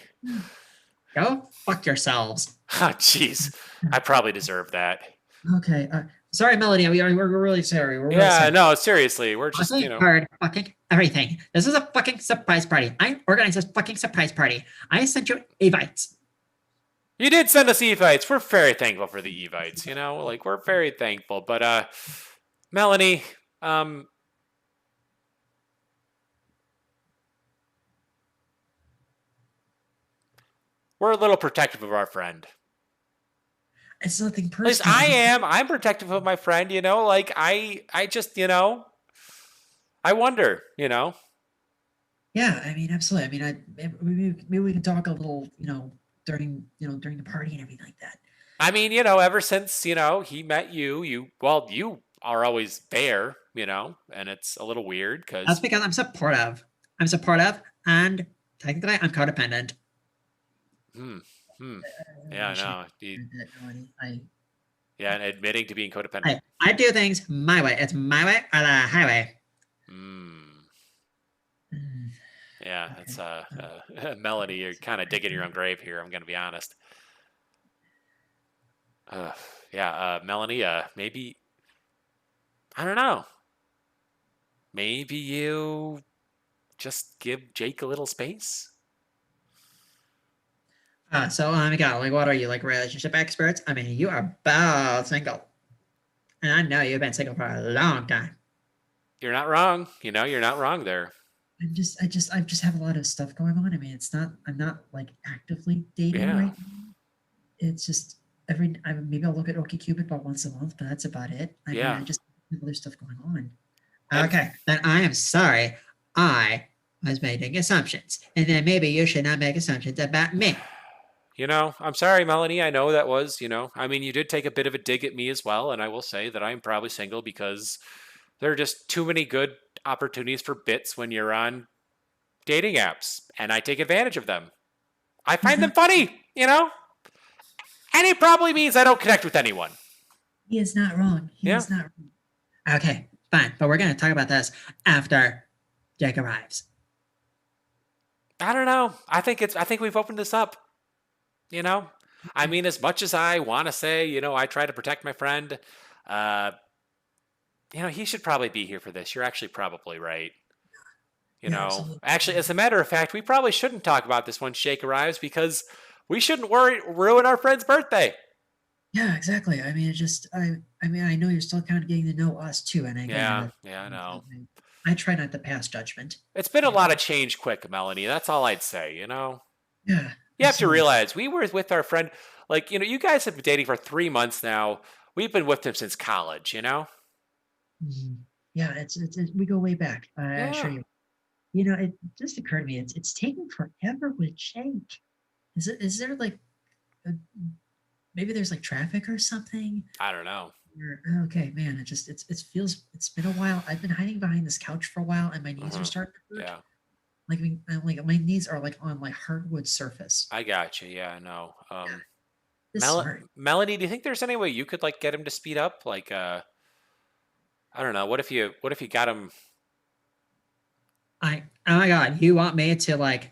Go fuck yourselves. Oh, jeez. I probably deserve that. Okay. Sorry, Melanie. We're really sorry. We're really Yeah, sorry. no, seriously. We're just, Heard fucking everything. This is a fucking surprise party. I organized this fucking surprise party. I sent you invites. You did send us evites. We're very thankful for the evites, we're very thankful. But Melanie, we're a little protective of our friend. It's nothing personal. At least I am. I'm protective of my friend, I just, I wonder, Yeah, I mean, absolutely. I mean, maybe we can talk a little, during the party and everything like that. I mean, ever since, he met you, you are always there, and it's a little weird because that's because I'm supportive. And technically I'm codependent. Yeah, no. Yeah, and admitting to being codependent. I do things my way. It's my way or the highway. Yeah, it's Melanie, you're kind of digging your own grave here. I'm going to be honest. Melanie, maybe, I don't know. Maybe you just give Jake a little space. So, God, what are you, relationship experts? I mean, you are both single. And I know you've been single for a long time. You're not wrong. You're not wrong there. I just have a lot of stuff going on. I mean, I'm not actively dating right now. It's just maybe I'll look at OkCupid about once a month, but that's about it. I mean, I just have other stuff going on. Okay, then I am sorry. I was making assumptions. And then maybe you should not make assumptions about me. I'm sorry, Melanie. I know that was, I mean, you did take a bit of a dig at me as well. And I will say that I'm probably single because there are just too many good opportunities for bits when you're on dating apps. And I take advantage of them. I find them funny, And it probably means I don't connect with anyone. He is not wrong. He is not wrong. Okay, fine. But we're going to talk about this after Jake arrives. I don't know. I think we've opened this up. I mean, as much as I want to say, I try to protect my friend, he should probably be here for this. You're actually probably right. Actually, as a matter of fact, we probably shouldn't talk about this once Jake arrives because we shouldn't ruin our friend's birthday. Yeah, exactly. I mean, I know you're still kind of getting to know us too. And I know. I try not to pass judgment. It's been a lot of change quick, Melanie. That's all I'd say, Yeah. You have to realize we were with our friend, you guys have been dating for 3 months now. We've been with him since college, Mm-hmm. Yeah, it's we go way back. I assure you. It just occurred to me, it's taking forever with Jake. Is there maybe there's traffic or something? I don't know. Okay, man, it's been a while. I've been hiding behind this couch for a while and my knees are starting to hurt. Yeah. My knees are on hardwood surface. I got you. Yeah, I know. Melanie, do you think there's any way you could get him to speed up? I don't know. What if you got him? Oh my God, you want me to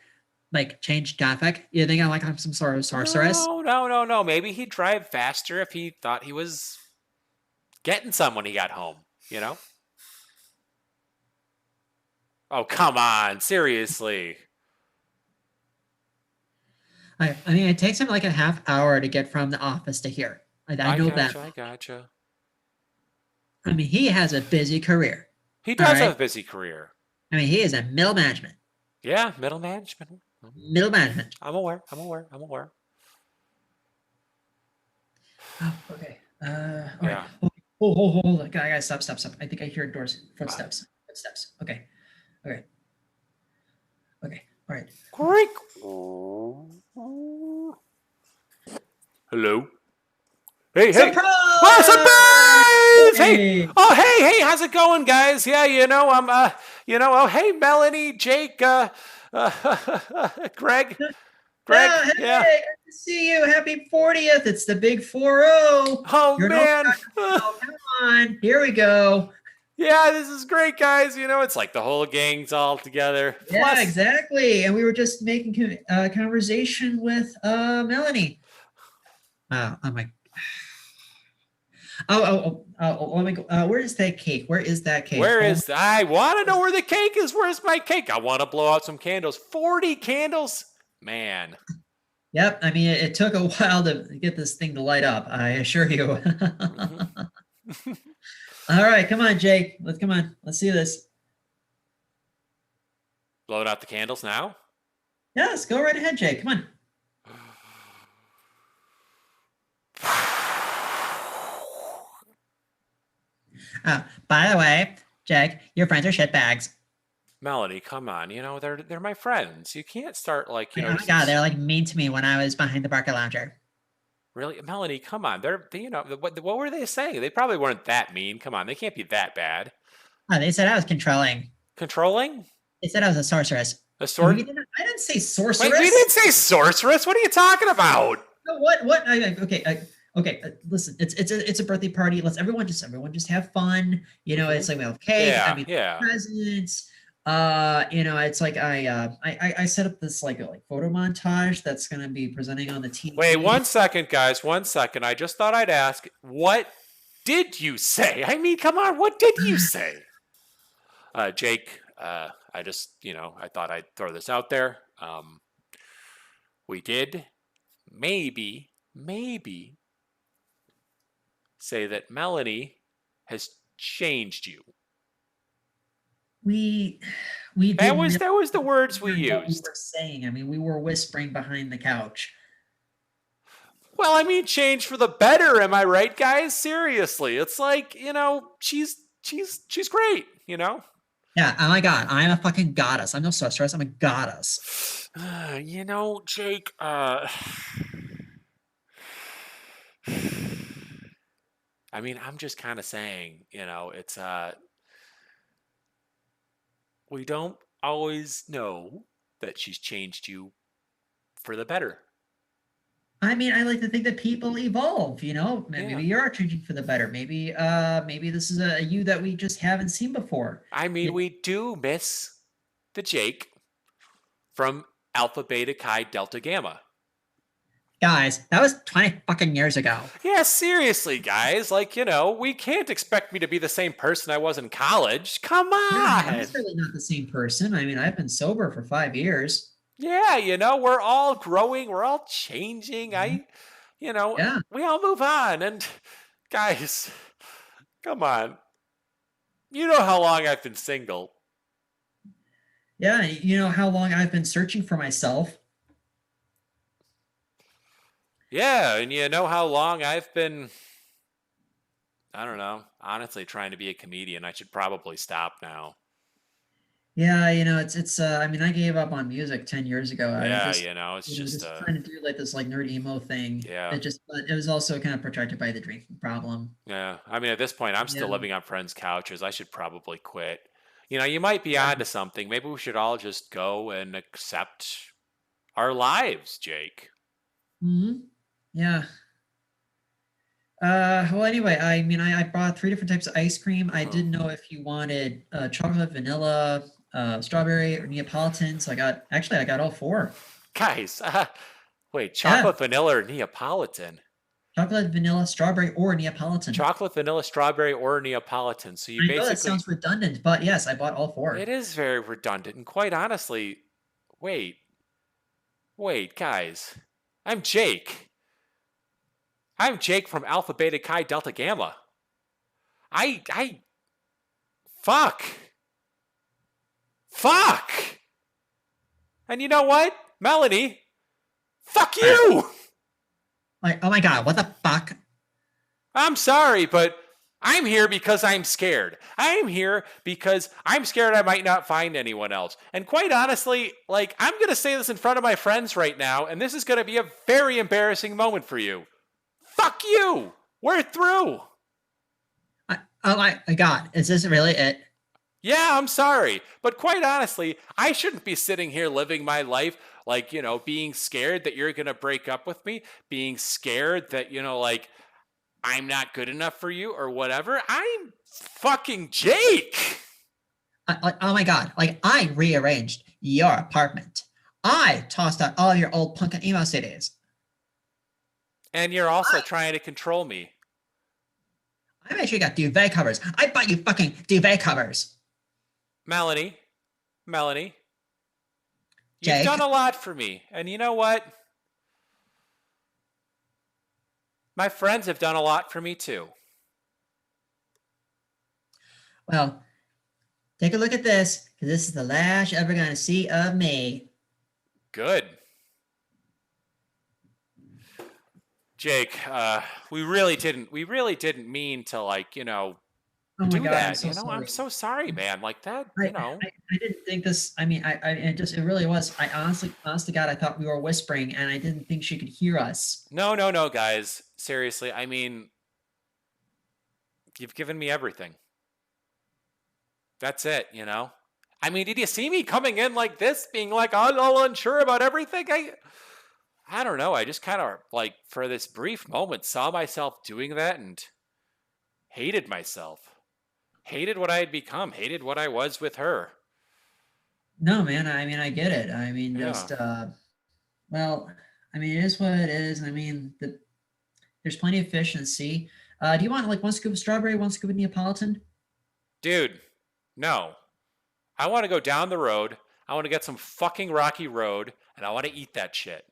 change traffic? You think I'm some sort of sorceress? No. Maybe he'd drive faster if he thought he was getting some when he got home. you know? Oh, come on. Seriously. I mean, it takes him like a half hour to get from the office to here. I know that. I gotcha. I mean, he has a busy career. He does right? have a busy career. I mean, he is in middle management. Yeah, middle management. Middle management. I'm aware. Oh, okay. All Yeah. right. Hold on. I gotta stop. I think I hear doors, footsteps. Okay. All right. Great. Hello. Hey. Surprise! Oh, surprise! Hey! Hey, how's it going, guys? Yeah, I'm, hey, Melanie, Jake, Greg. Hey, yeah. good to see you. Happy 40th. It's the big 4-0. Oh, man. Come on. Here we go. Yeah, this is great, guys. It's like the whole gang's all together. Yeah, exactly. And we were just making conversation with Melanie. I'm like, let me go. Where is that cake? I want to know where the cake is. Where's my cake? I want to blow out some candles. 40 candles? Man. Yep. I mean, it took a while to get this thing to light up. I assure you. Mm-hmm. All right. Come on, Jake. Let's see this. Blowing out the candles now? Yes. Go right ahead, Jake. Come on. By the way, Jake, your friends are shitbags. Melanie, come on. They're my friends. You can't start like, Oh my God, they're like mean to me when I was behind the Barker Lounger. Really? Melanie, come on. What were they saying? They probably weren't that mean. Come on. They can't be that bad. Oh, they said I was controlling. Controlling? They said I was a sorceress. A sorceress? I didn't say sorceress. Wait, we didn't say sorceress. What are you talking about? What? Okay. Listen, it's a birthday party. Let's everyone just have fun. It's like we have cake. Presents. It's like I set up this like photo montage that's gonna be presenting on the TV. Wait, 1 second, guys. 1 second. I just thought I'd ask, what did you say? I mean, come on, what did you say? Jake, I just, I thought I'd throw this out there. We did maybe say that Melanie has changed you. We that was the words we used. We were saying. I mean, we were whispering behind the couch. Well, I mean, change for the better. Am I right, guys? Seriously, it's like she's great. Yeah. Oh my God, I'm a fucking goddess. I'm no sorceress. I'm a goddess. Jake. I mean, I'm just kind of saying, it's we don't always know that she's changed you for the better. I mean, I like to think that people evolve, maybe you are changing for the better. Maybe this is a you that we just haven't seen before. I mean, we do miss the Jake from Alpha, Beta, Chi, Delta, Gamma. Guys, that was 20 fucking years ago. Yeah, seriously, guys. Like, we can't expect me to be the same person I was in college. Come on. No, I'm certainly not the same person. I mean, I've been sober for 5 years. Yeah, we're all growing. We're all changing. We all move on. And guys, come on. You know how long I've been single. Yeah, you know how long I've been searching for myself. Yeah, and you know how long I've been, I don't know, honestly trying to be a comedian. I should probably stop now. Yeah, it's I mean, I gave up on music 10 years ago. It's just trying to do like this like nerd emo thing. Yeah. It was also kind of protracted by the drinking problem. Yeah. I mean, at this point, I'm still living on friends' couches. I should probably quit. You might be onto something. Maybe we should all just go and accept our lives, Jake. Mm-hmm. Yeah. Well, anyway, I mean, I bought 3 different types of ice cream. I didn't know if you wanted chocolate, vanilla, strawberry, or Neapolitan. So I got all 4. Guys, wait, chocolate, vanilla, or Neapolitan? Chocolate, vanilla, strawberry, or Neapolitan. Chocolate, vanilla, strawberry, or Neapolitan. So you I basically. know that sounds redundant, but yes, I bought all 4. It is very redundant, and quite honestly, wait, guys, I'm Jake. I'm Jake from Alpha, Beta, Chi, Delta, Gamma. Fuck. And you know what, Melanie? Fuck you. Like, oh my God, what the fuck? I'm sorry, but I'm here because I'm scared. I'm here because I'm scared I might not find anyone else. And quite honestly, like, I'm going to say this in front of my friends right now, and this is going to be a very embarrassing moment for you. Fuck you. We're through. Oh my God, is this really it? Yeah, I'm sorry. But quite honestly, I shouldn't be sitting here living my life like, you know, being scared that you're going to break up with me, being scared that, you know, like, I'm not good enough for you or whatever. I'm fucking Jake. Oh my God, like, I rearranged your apartment. I tossed out all your old punk and emo CDs. And you're also trying to control me. I made sure you got duvet covers. I bought you fucking duvet covers. Melanie, you've Jake? done a lot for me. And you know what? My friends have done a lot for me too. Well, take a look at this, because this is the last you're ever going to see of me. Good. Jake, we really didn't mean to, like, you know, Oh my do God, that. I'm so You know, sorry. I'm so sorry, man. Like that, you know. I didn't think this. I mean, it really was. I honest to God, I thought we were whispering, and I didn't think she could hear us. No, guys. Seriously, I mean, you've given me everything. That's it, you know. I mean, did you see me coming in like this, being like all unsure about everything? I don't know. I just kind of, like, for this brief moment, saw myself doing that and hated myself. Hated what I had become. Hated what I was with her. No, man. I mean, I get it. I mean, Yeah. just well, I mean, it is what it is. I mean, there's plenty of fish in the sea. Do you want like 1 scoop of strawberry, 1 scoop of Neapolitan? Dude, no. I want to go down the road. I want to get some fucking rocky road, and I want to eat that shit.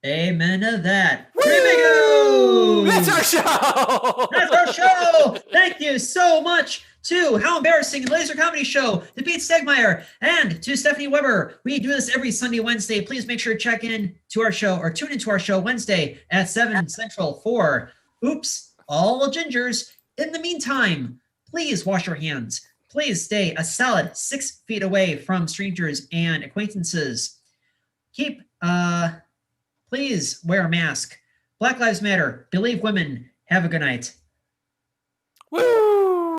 Amen to that. Woo! Here we go. That's our show. That's our show. Thank you so much to How Embarrassing Laser Comedy Show, to Pete Stegemeyer, and to Stephanie Weber. We do this every Sunday, Wednesday. Please make sure to check in to our show, or tune into our show Wednesday at 7 Central for Oops, All Gingers. In the meantime, please wash your hands. Please stay a solid 6 feet away from strangers and acquaintances. Please wear a mask. Black Lives Matter. Believe women. Have a good night. Woo!